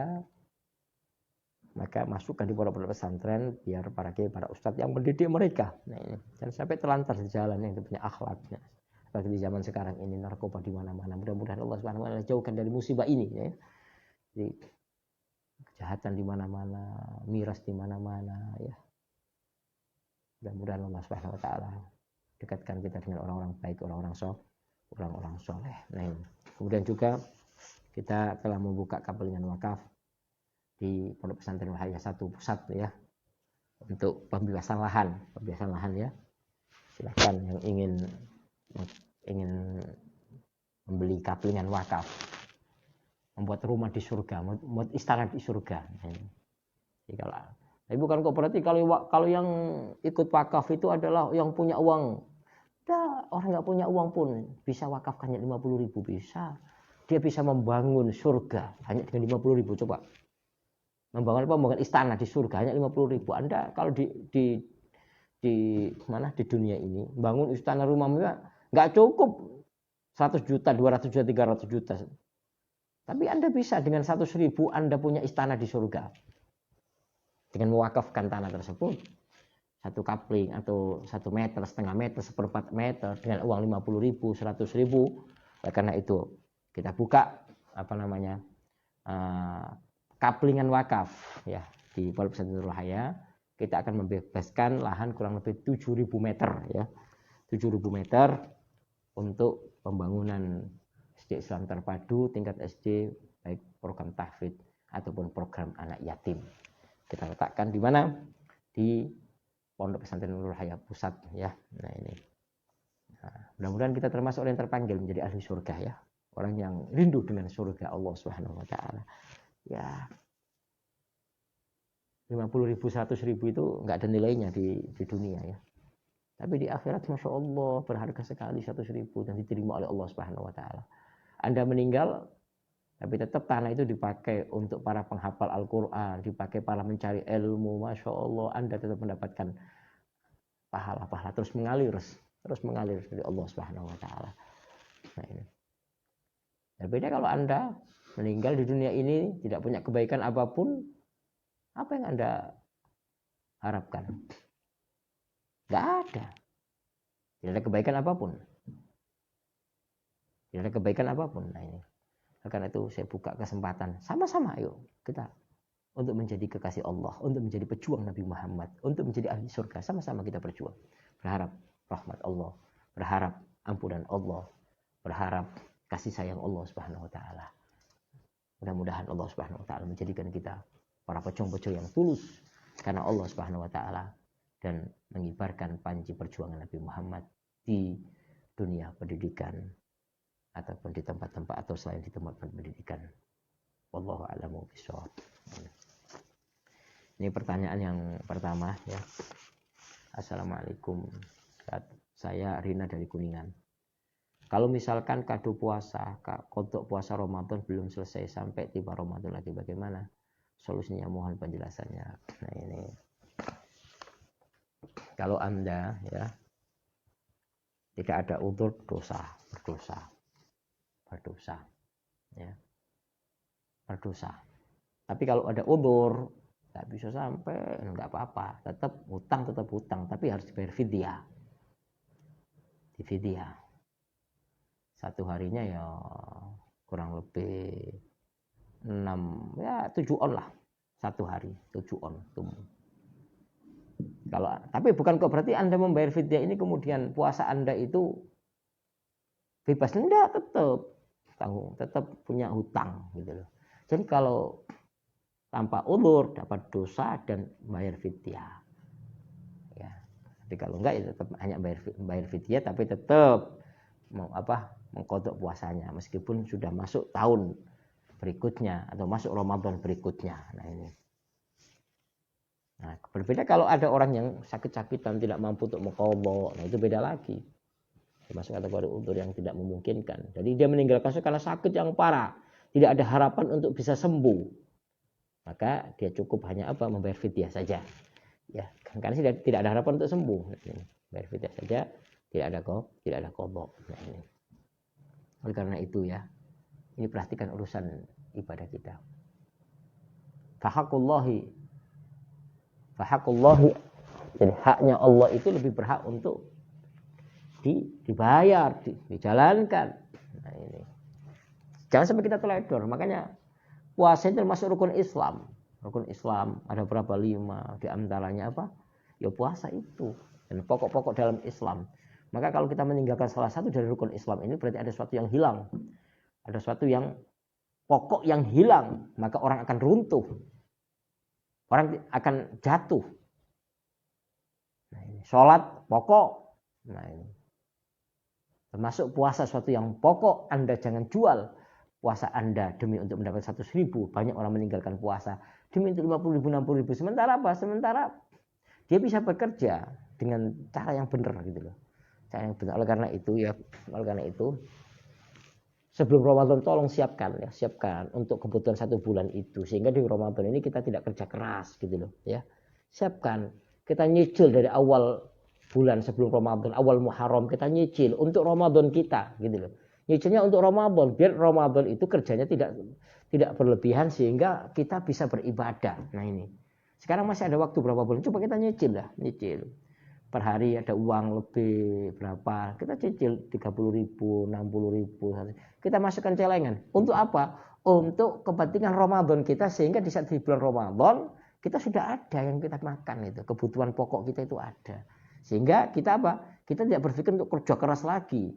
maka masukkan di pondok pesantren biar para kiai, para ustadz yang mendidik mereka. Nah, ini jangan sampai terlantar di jalan yang punya akhlaknya. Apalagi di zaman sekarang ini narkoba di mana-mana. Mudah-mudahan Allah Subhanahu wa taala jauhkan dari musibah ini ya. Jadi kejahatan di mana-mana, miras di mana-mana ya. Mudah-mudahan Allah Subhanahu wa taala dekatkan kita dengan orang-orang baik, orang-orang soleh. Nah, ini. Kemudian juga kita telah membuka kapelingan wakaf di Pondok Pesantren Al-Hayah 1 pusat ya, untuk pembebasan lahan ya. Silakan yang ingin membeli kapelingan wakaf, membuat rumah di surga, membuat istana di surga. Jadi tapi bukan kok berarti kalau yang ikut wakaf itu adalah yang punya uang. Orang nggak punya uang pun bisa wakafkan hanya 50.000 bisa. Dia bisa membangun surga hanya dengan 50.000. Coba membangun istana di surga hanya 50.000. Anda kalau di mana di dunia ini bangun istana, rumah mewah nggak cukup 100 juta, 200 juta, 300 juta. Tapi Anda bisa dengan 100.000 Anda punya istana di surga. dengan mewakafkan tanah tersebut, 1 kapling atau 1 meter, setengah meter, 1/4 meter dengan uang 50.000, 100.000. Karena itu kita buka kaplingan wakaf ya di Pondok Pesantren Nurul Haya. Kita akan membebaskan lahan kurang lebih 7.000 meter ya. 7.000 meter untuk pembangunan SD Islam terpadu tingkat SD, baik program tahfidz ataupun program anak yatim. Kita letakkan di mana? Di Pondok Pesantren Nurul Haya Pusat ya. Nah ini. Mudah-mudahan kita termasuk orang yang terpanggil menjadi ahli surga ya. Orang yang rindu dengan surga Allah Subhanahu wa taala. Ya. 50.000, 100.000 itu enggak ada nilainya di dunia ya. Tapi di akhirat Masya Allah berharga sekali 100.000 dan diterima oleh Allah Subhanahu wa taala. Anda meninggal tapi tetap tanah itu dipakai untuk para penghafal Al-Qur'an, dipakai para mencari ilmu. Masya Allah, Anda tetap mendapatkan pahala-pahala terus mengalir dari Allah Subhanahu wa taala. Nah ini. Berbeda kalau Anda meninggal di dunia ini tidak punya kebaikan apapun, apa yang Anda harapkan? Enggak ada. Tidak ada kebaikan apapun. Tidak ada kebaikan apapun. Nah ini. Karena itu saya buka kesempatan sama-sama ayo kita untuk menjadi kekasih Allah, untuk menjadi pejuang Nabi Muhammad, untuk menjadi ahli surga, sama-sama kita berjuang. Berharap rahmat Allah, berharap ampunan Allah, berharap kasih sayang Allah Subhanahu wa taala. Mudah-mudahan Allah Subhanahu wa taala menjadikan kita para pejuang-pejuang yang tulus karena Allah Subhanahu wa taala dan mengibarkan panji perjuangan Nabi Muhammad di dunia pendidikan ataupun di tempat-tempat atau selain di tempat pendidikan. Wallahu a'lamu bishawab. Ini pertanyaan yang pertama ya. Assalamualaikum. Saya Rina dari Kuningan. Kalau misalkan kado puasa, kodok puasa Ramadan belum selesai sampai tiba Ramadan lagi, bagaimana solusinya? Mohon penjelasannya. Nah ini. Kalau Anda ya tidak ada udzur, berdosa ya, berdosa. Tapi kalau ada udzur nggak bisa sampai, nggak apa-apa, tetap hutang, tapi harus dibayar fidyah. Di fidyah 1 harinya ya kurang lebih 7 on lah 1 hari, 7 on. Tapi bukan kok berarti Anda membayar fidyah ini kemudian puasa Anda itu bebas, enggak, tetap punya hutang gitu loh. Jadi kalau tanpa udzur dapat dosa dan bayar fidyah. Ya. Tapi kalau enggak ya tetap hanya bayar fidyah tapi tetap mengqadha puasanya meskipun sudah masuk tahun berikutnya atau masuk Ramadan berikutnya. Nah ini. Nah, berbeda kalau ada orang yang sakit-sakitan tidak mampu untuk mengqadha, nah itu beda lagi. Termasuk kategori udzur yang tidak memungkinkan. Jadi dia meninggalkan karena sakit yang parah, tidak ada harapan untuk bisa sembuh. Maka dia cukup hanya membayar fidyah saja. Ya, karena tidak ada harapan untuk sembuh. Bayar fidyah saja, tidak ada qadha. Nah, ini. Oleh karena itu ya, ini perhatikan urusan ibadah kita. Fahaqullahi. Jadi haknya Allah itu lebih berhak untuk dibayar, dijalankan. Nah, ini. Jangan sampai kita teledor. Makanya puasa itu termasuk rukun Islam. Rukun Islam ada berapa? 5. Di antaranya apa? Ya puasa itu. Dan pokok-pokok dalam Islam. Maka kalau kita meninggalkan salah satu dari rukun Islam ini berarti ada sesuatu yang hilang. Ada sesuatu yang pokok yang hilang. Maka orang akan runtuh. Orang akan jatuh. Nah, ini. Sholat pokok. Nah ini. Termasuk puasa sesuatu yang pokok. Anda jangan jual puasa Anda demi untuk mendapat 100.000. Banyak orang meninggalkan puasa demi untuk 50.000, 60.000. Sementara apa? Sementara dia bisa bekerja dengan cara yang benar gitu loh. Cara yang benar. Oleh karena itu sebelum Ramadan tolong siapkan untuk kebutuhan 1 bulan itu, sehingga di Ramadan ini kita tidak kerja keras gitu loh ya. Siapkan, kita nyicil dari awal bulan sebelum Ramadan, awal Muharram kita nyicil untuk Ramadan kita gitu loh. Nyicilnya untuk Ramadan, biar Ramadan itu kerjanya tidak berlebihan sehingga kita bisa beribadah. Nah ini. Sekarang masih ada waktu berapa bulan? Coba kita nyicil lah, nyicil. Per hari ada uang lebih berapa? Kita cicil 30.000, 60.000. Kita masukkan celengan. Untuk apa? Untuk kepentingan Ramadan kita, sehingga di saat di bulan Ramadan kita sudah ada yang kita makan itu. Kebutuhan pokok kita itu ada. Sehingga kita apa? Kita tidak berpikir untuk kerja keras lagi.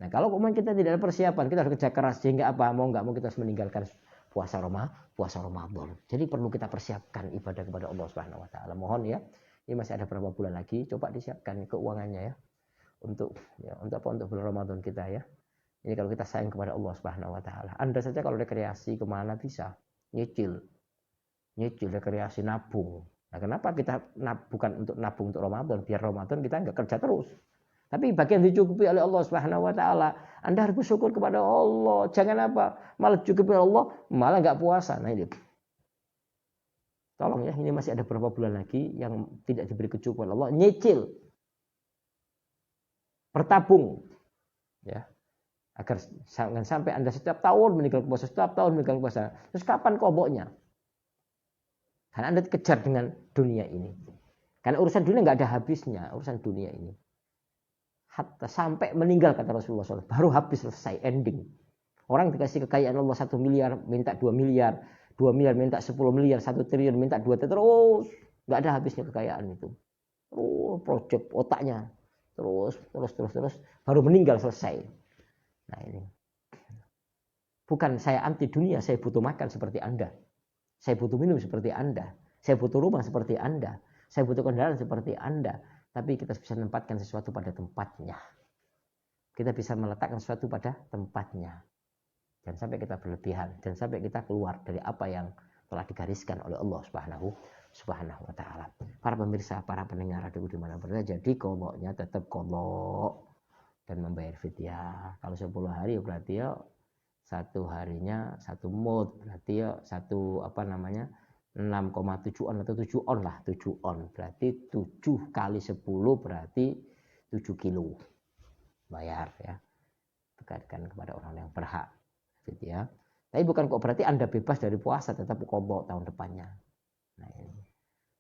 Nah, kalau kemudian kita tidak ada persiapan, kita harus kerja keras, sehingga apa? Mau nggak mau kita harus meninggalkan puasa Ramadan. Jadi perlu kita persiapkan ibadah kepada Allah Subhanahu wa taala. Mohon ya. Ini masih ada berapa bulan lagi, coba disiapkan keuangannya ya. Untuk apa? Untuk bulan Ramadan kita ya. Ini kalau kita sayang kepada Allah Subhanahu wa taala. Anda saja kalau rekreasi kemana bisa? Nyicil rekreasi, nabung. Nah, kenapa kita bukan untuk nabung untuk Ramadan? Biar Ramadan kita nggak kerja terus. Tapi bagian dicukupi oleh Allah Subhanahu wa taala. Anda harus bersyukur kepada Allah. Jangan apa? Malah cukupi Allah, malah nggak puasa. Nah, ini. Tolong ya, ini masih ada beberapa bulan lagi yang tidak diberi kecukupan Allah. Nyicil. Bertabung. Ya. Agar jangan sampai Anda setiap tahun meninggal puasa, setiap tahun meninggal puasa. Terus kapan koboknya? Karena Anda dikejar dengan dunia ini. Karena urusan dunia nggak ada habisnya, urusan dunia ini. Hatta sampai meninggal, kata Rasulullah SAW, baru habis, selesai, ending. Orang dikasih kekayaan Allah 1 miliar, minta 2 miliar. 2 miliar minta 10 miliar, 1 triliun minta 2 triliun, terus nggak ada habisnya kekayaan itu. Oh, project otaknya terus baru meninggal, selesai. Nah, ini bukan saya anti dunia, saya butuh makan seperti Anda, saya butuh minum seperti Anda, saya butuh rumah seperti Anda, saya butuh kendaraan seperti Anda, tapi kita bisa menempatkan sesuatu pada tempatnya. Kita bisa meletakkan sesuatu pada tempatnya. Jangan sampai kita berlebihan, jangan sampai kita keluar dari apa yang telah digariskan oleh Allah Subhanahu wa taala. Para pemirsa, para pendengar radio dimana berada, jadi qadha-nya tetap qadha dan membayar fidyah. Kalau 10 hari berarti ya satu harinya 1 mud, berarti ya 6,7 on atau 7 on lah, 7 on. Berarti 7 kali 10 berarti 7 kilo. Bayar ya. Tegakkan kepada orang yang berhak. Gitu ya. Tapi bukan kok berarti Anda bebas dari puasa, tetap qadha tahun depannya. Nah,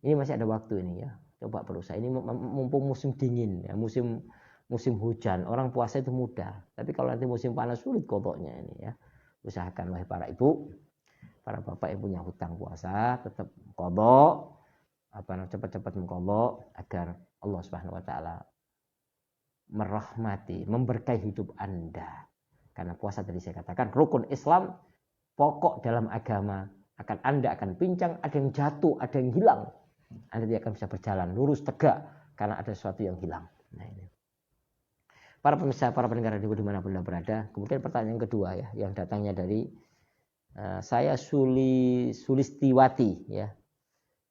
ini masih ada waktu ini ya. Coba berusaha. Ini mumpung musim dingin ya, musim hujan, orang puasa itu mudah. Tapi kalau nanti musim panas sulit qadhanya ini ya. Usahakan wahai para ibu, para bapak yang punya hutang puasa, tetap qadha, cepat-cepat mengqadha agar Allah Subhanahu wa taala merahmati, memberkahi hidup Anda. Karena puasa tadi saya katakan rukun Islam, pokok dalam agama. Anda akan pincang, ada yang jatuh, ada yang hilang. Anda tidak akan bisa berjalan lurus tegak karena ada sesuatu yang hilang. Nah, ini. Para pemirsa, para pendengar radio dimanapun Anda berada. Kemudian pertanyaan kedua ya, yang datangnya dari saya Sulistiwati ya,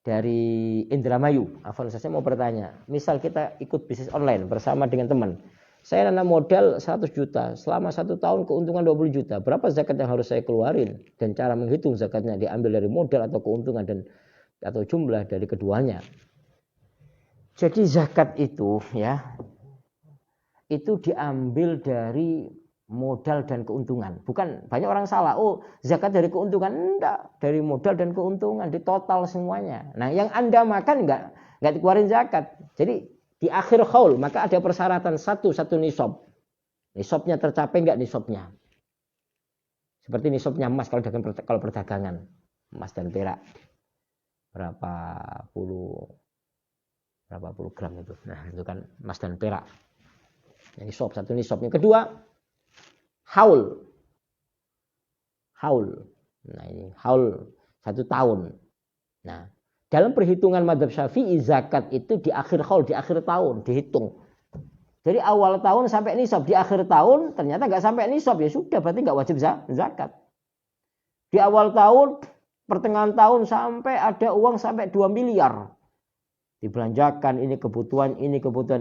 dari Indramayu. Saya mau bertanya, misal kita ikut bisnis online bersama dengan teman. Saya nanam modal 100 juta, selama 1 tahun keuntungan 20 juta. Berapa zakat yang harus saya keluarin? Dan cara menghitung zakatnya diambil dari modal atau keuntungan atau jumlah dari keduanya. Jadi zakat itu ya, itu diambil dari modal dan keuntungan. Bukan, banyak orang salah. Oh, zakat dari keuntungan. Enggak, dari modal dan keuntungan, di total semuanya. Nah, yang Anda makan enggak dikeluarin zakat. Jadi di akhir haul maka ada persyaratan satu nisab. Nisabnya tercapai enggak nisabnya? Seperti nisabnya emas kalau perdagangan emas dan perak. Berapa puluh gram itu. Nah, itu kan emas dan perak. Nisab, satu nisab. Yang kedua, haul. Nah, ini haul 1 tahun. Nah, dalam perhitungan mazhab Syafi'i, zakat itu di akhir haul, di akhir tahun dihitung. Jadi awal tahun sampai nisab, di akhir tahun ternyata nggak sampai nisab, ya sudah berarti nggak wajib zakat. Di awal tahun, pertengahan tahun sampai ada uang sampai 2 miliar. Dibelanjakan ini kebutuhan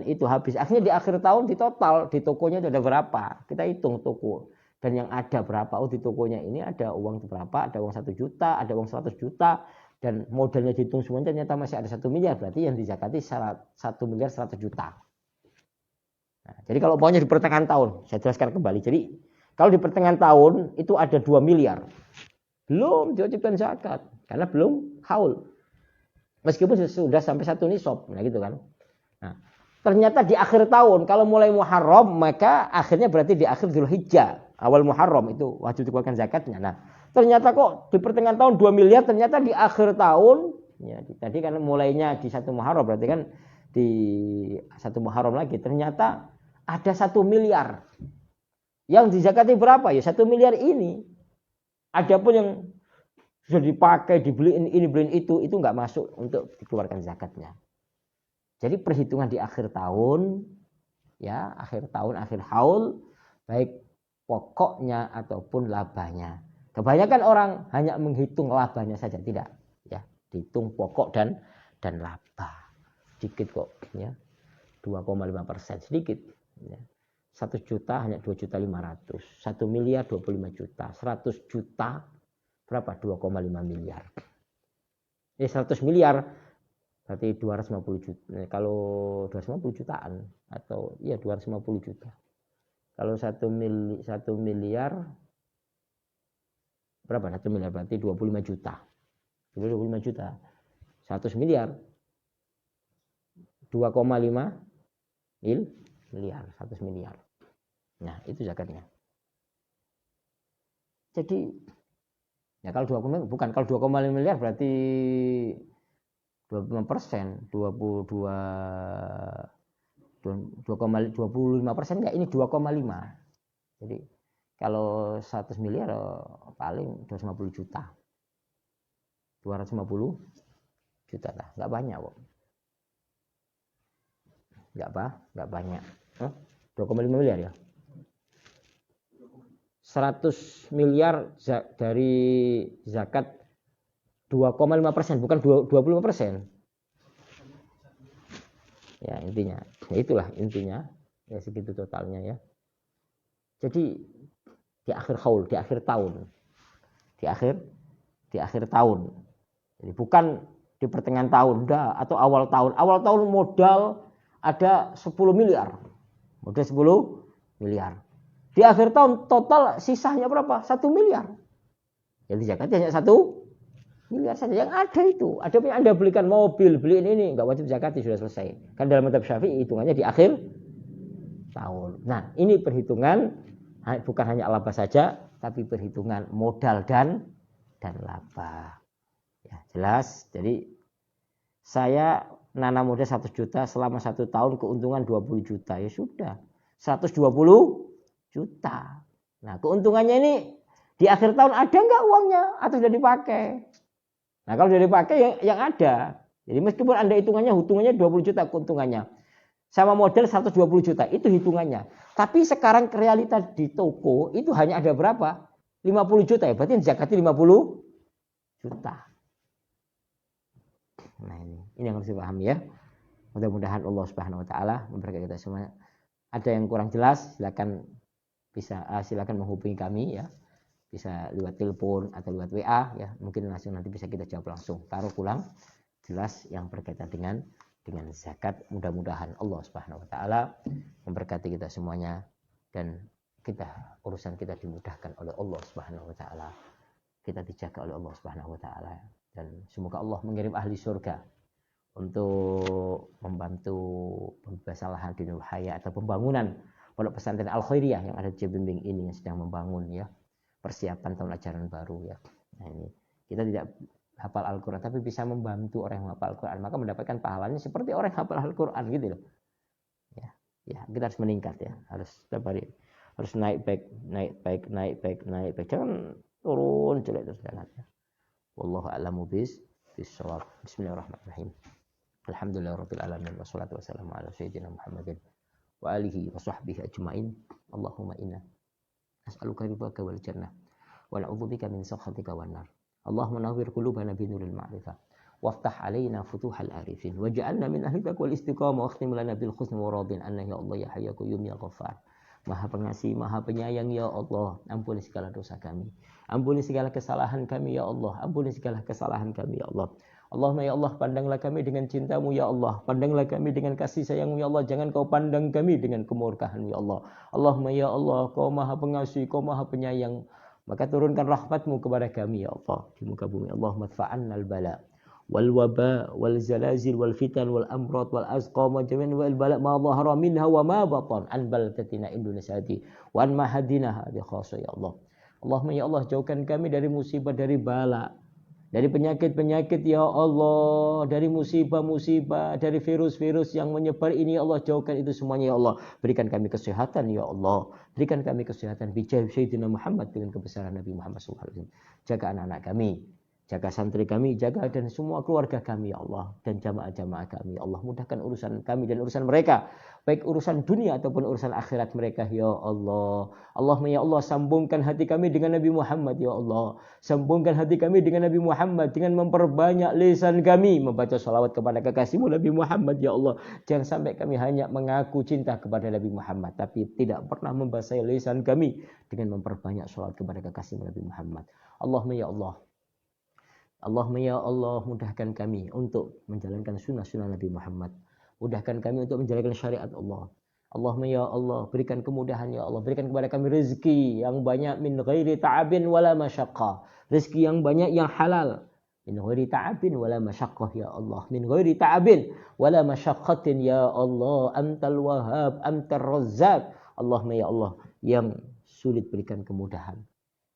itu habis. Akhirnya di akhir tahun di total di tokonya itu ada berapa? Kita hitung toko. Dan yang ada berapa? Oh, di tokonya ini ada uang berapa? Ada uang 1 juta, ada uang 100 juta. Dan modalnya dihitung semuanya ternyata masih ada 1 miliar. Berarti yang dizakati 1 miliar 100 juta. Nah, jadi kalau maunya di pertengahan tahun, saya jelaskan kembali. Jadi kalau di pertengahan tahun itu ada 2 miliar. Belum diwajibkan zakat. Karena belum haul. Meskipun sudah sampai 1 nisab, nah gitu kan. Nah, ternyata di akhir tahun kalau mulai Muharram maka akhirnya berarti di akhir Dzulhijjah, awal Muharram itu wajib dikeluarkan zakatnya. Nah, ternyata kok di pertengahan tahun 2 miliar, ternyata di akhir tahun ya tadi kan mulainya di 1 Muharram, berarti kan di 1 Muharram lagi ternyata ada 1 miliar. Yang dizakati berapa? Ya 1 miliar ini. Adapun yang sudah dipakai, dibeliin ini, beliin itu nggak masuk untuk dikeluarkan zakatnya. Jadi perhitungan di akhir tahun, ya akhir tahun, akhir haul, baik pokoknya ataupun labanya. Kebanyakan orang hanya menghitung labanya saja, tidak, ya dihitung pokok dan laba. Sedikit kok, ya 2,5%, sedikit. Ya. 1 juta hanya 2.500.000, 1 miliar 25 juta, 100 juta berapa? 2,5 miliar. Ini 100 miliar berarti 250 juta. Kalau 250 jutaan atau ya 250 juta. Kalau 1 miliar berapa? 1 miliar berarti 25 juta. 25 juta. 100 miliar 2,5 miliar, 100 miliar. Nah, itu zakatnya. Jadi ya kalau 2,5 bukan, kalau 2,5 miliar berarti 25%, 25% enggak, ini 2,5. Jadi kalau 100 miliar paling 250 juta. 250 juta lah, enggak banyak kok. Enggak banyak. 2,5 miliar ya. 100 miliar dari zakat 2,5%, bukan 25%. Ya intinya, ya itulah intinya, ya segitu totalnya ya. Jadi di akhir haul, di akhir tahun, di akhir tahun. Jadi bukan di pertengahan tahun, dah, atau awal tahun. Awal tahun modal ada 10 miliar, modal 10 miliar. Di akhir tahun total sisanya berapa? 1 miliar. Jadi zakatnya hanya 1 miliar saja yang ada itu. Ada yang Anda belikan mobil, beliin ini, nggak wajib zakati, sudah selesai. Kan dalam mazhab Syafi'i hitungannya di akhir tahun. Nah, ini perhitungan bukan hanya laba saja, tapi perhitungan modal dan laba. Ya, jelas. Jadi saya nanam modal 100 juta selama 1 tahun, keuntungan 20 juta. Ya sudah, 120 juta. Nah, keuntungannya ini di akhir tahun ada nggak uangnya atau sudah dipakai? Nah, kalau sudah dipakai yang ada. Jadi meskipun Anda hitungannya 20 juta keuntungannya, sama modal 120 juta, itu hitungannya. Tapi sekarang realita di toko itu hanya ada berapa? 50 juta ya, berarti zakatnya 50 juta. Nah, ini yang harus dipahami ya. Mudah-mudahan Allah Subhanahu wa taala memberkati kita semua. Ada yang kurang jelas, silakan menghubungi kami ya. Bisa lewat telepon atau lewat WA ya. Mungkin langsung nanti bisa kita jawab langsung. Taruh ulang jelas yang berkaitan dengan zakat. Mudah-mudahan Allah Subhanahu wa taala memberkati kita semuanya dan urusan kita dimudahkan oleh Allah Subhanahu wa taala. Kita dijaga oleh Allah Subhanahu wa taala dan semoga Allah mengirim ahli surga untuk membantu pembebasan lahan di Nurul Haya atau pembangunan pondok pesantren Al Khairiyah yang ada di Bimbing ini yang sedang membangun ya. Persiapan tahun ajaran baru ya. Nah, ini kita tidak hafal Al-Quran tapi bisa membantu orang yang hafal Al-Quran, maka mendapatkan pahalanya seperti orang yang hafal Al-Quran gitu loh. Ya, kita harus meningkat ya, harus setiap hari harus naik baik. Jangan turun jelek terus jalan ya. Wallahu a'lamu bis-shawab. Bismillahirrahmanirrahim. Alhamdulillahirabbil alamin wassalatu wassalamu ala sayyidina Muhammadin wa alihi wa sahbihi ajmain. Allahumma inna as'aluka ridhaka wal jannah wa na'udzubika min sakhatika wan nar. Allahumma nawwir qulubana bi nuril ma'rifah waftah 'alaina futuhal arifin waj'alna min ahli taqwal istiqamah wa akhtim lana bil husni wa radin anna ya Allah ya hayyu qayyum ya ghaffar. Maha pengasih, maha penyayang ya Allah. Ampuni segala dosa kami, ampuni segala kesalahan kami ya Allah, ampuni segala kesalahan kami ya Allah. Allahumma ya Allah, pandanglah kami dengan cintamu ya Allah, pandanglah kami dengan kasih sayangmu ya Allah, jangan kau pandang kami dengan kemurkaanmu ya Allah. Allahumma ya Allah, kau maha pengasih, kau maha penyayang, maka turunkan rahmatmu kepada kami ya Allah di muka bumi. Allahumma adfa'annal bala wal waba wal zalazil wal fitan wal amrad wal asqam wa jami'an wal bala ma dhahara minha wa ma batan an baldatina Indonesia wa an mahadina hadi khassa ya Allah. Allahumma ya Allah, jauhkan kami dari musibah, dari bala, dari penyakit-penyakit ya Allah, dari musibah-musibah, dari virus-virus yang menyebar ini ya Allah, jauhkan itu semuanya ya Allah. Berikan kami kesehatan ya Allah, berikan kami kesehatan bijah Sayyidina Muhammad dengan kebesaran Nabi Muhammad SAW. Jaga anak-anak kami, jaga santri kami, jaga dan semua keluarga kami ya Allah, dan jamaah-jamaah kami ya Allah. Mudahkan urusan kami dan urusan mereka, baik urusan dunia ataupun urusan akhirat mereka ya Allah. Allahumma ya Allah, sambungkan hati kami dengan Nabi Muhammad ya Allah. Sambungkan hati kami dengan Nabi Muhammad dengan memperbanyak lisan kami membaca salawat kepada kekasihmu Nabi Muhammad ya Allah. Jangan sampai kami hanya mengaku cinta kepada Nabi Muhammad tapi tidak pernah membasahi lisan kami dengan memperbanyak salawat kepada kekasihmu Nabi Muhammad. Allahumma ya Allah, Allahumma ya Allah, mudahkan kami untuk menjalankan sunnah-sunnah Nabi Muhammad. Mudahkan kami untuk menjalankan syariat Allah. Allahumma ya Allah, berikan kemudahan ya Allah, berikan kepada kami rezeki yang banyak min ghairi ta'abin wala masyaqqah. Rezeki yang banyak yang halal. Min ghairi ta'abin wala masyaqqah ya Allah. Min ghairi ta'abin wala masyaqqatin ya Allah. Antal Wahhab, antar Razzaq. Allahumma ya Allah, yang sulit berikan kemudahan,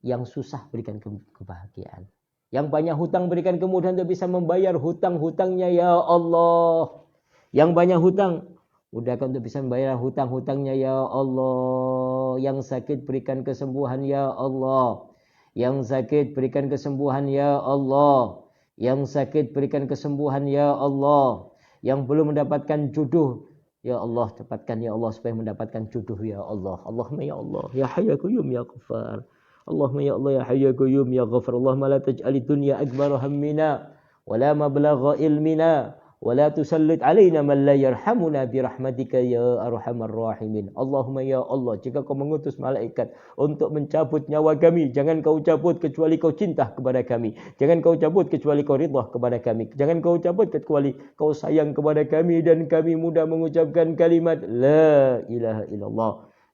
yang susah berikan kebahagiaan. Yang banyak hutang berikan kemudahan untuk bisa membayar hutang-hutangnya ya Allah. Yang banyak hutang, mudahkan untuk bisa membayar hutang-hutangnya ya Allah. Yang sakit berikan kesembuhan ya Allah. Yang sakit berikan kesembuhan ya Allah. Yang sakit berikan kesembuhan ya Allah. Yang belum mendapatkan jodoh, ya Allah, dapatkan ya Allah supaya mendapatkan jodoh ya Allah. Allahumma ya Allah, ya Hayy ya Qayyum ya Ghaffar. Allahumma ya Allah, ya Hayy ya Qayyum ya Ghaffar. Allahumma la taj'alid dunya akbar hammina wa la mablagha ilmina wa la tusallit alaina man la yarhamuna bi rahmatika ya arhamar rahimin. Allahumma ya Allah, jika kau mengutus malaikat untuk mencabut nyawa kami, jangan kau cabut kecuali kau cinta kepada kami. Jangan kau cabut kecuali kau ridha kepada kami. Jangan kau cabut kecuali kau sayang kepada kami dan kami mudah mengucapkan kalimat la ilaha illallah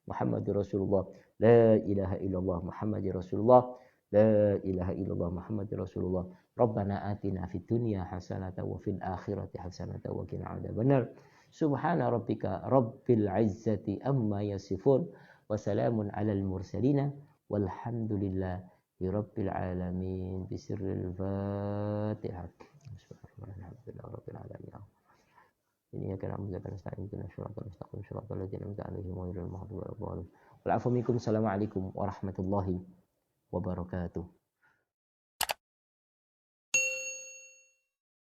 Muhammadur Rasulullah. La ilaha illallah Muhammadur Rasulullah. La ilaha illallah Muhammadur Rasulullah. Rabbana atina fid dunya hasanatan wa fil akhirati hasanatan wa qina adzabannar. Subhana rabbika rabbil izzati amma yasifun wa salamun alal mursalin walhamdulillahi rabbil alamin. Bisirril Fatihah. Bismillahirrahmanirrahim. Ini akan menjaga nasta'in dengan syaratul mustaqim syaratul ladzina an'amta 'alaihim ghairil maghdubi 'alaihim waladdallin. Wa'alaikum warahmatullahi wabarakatuh.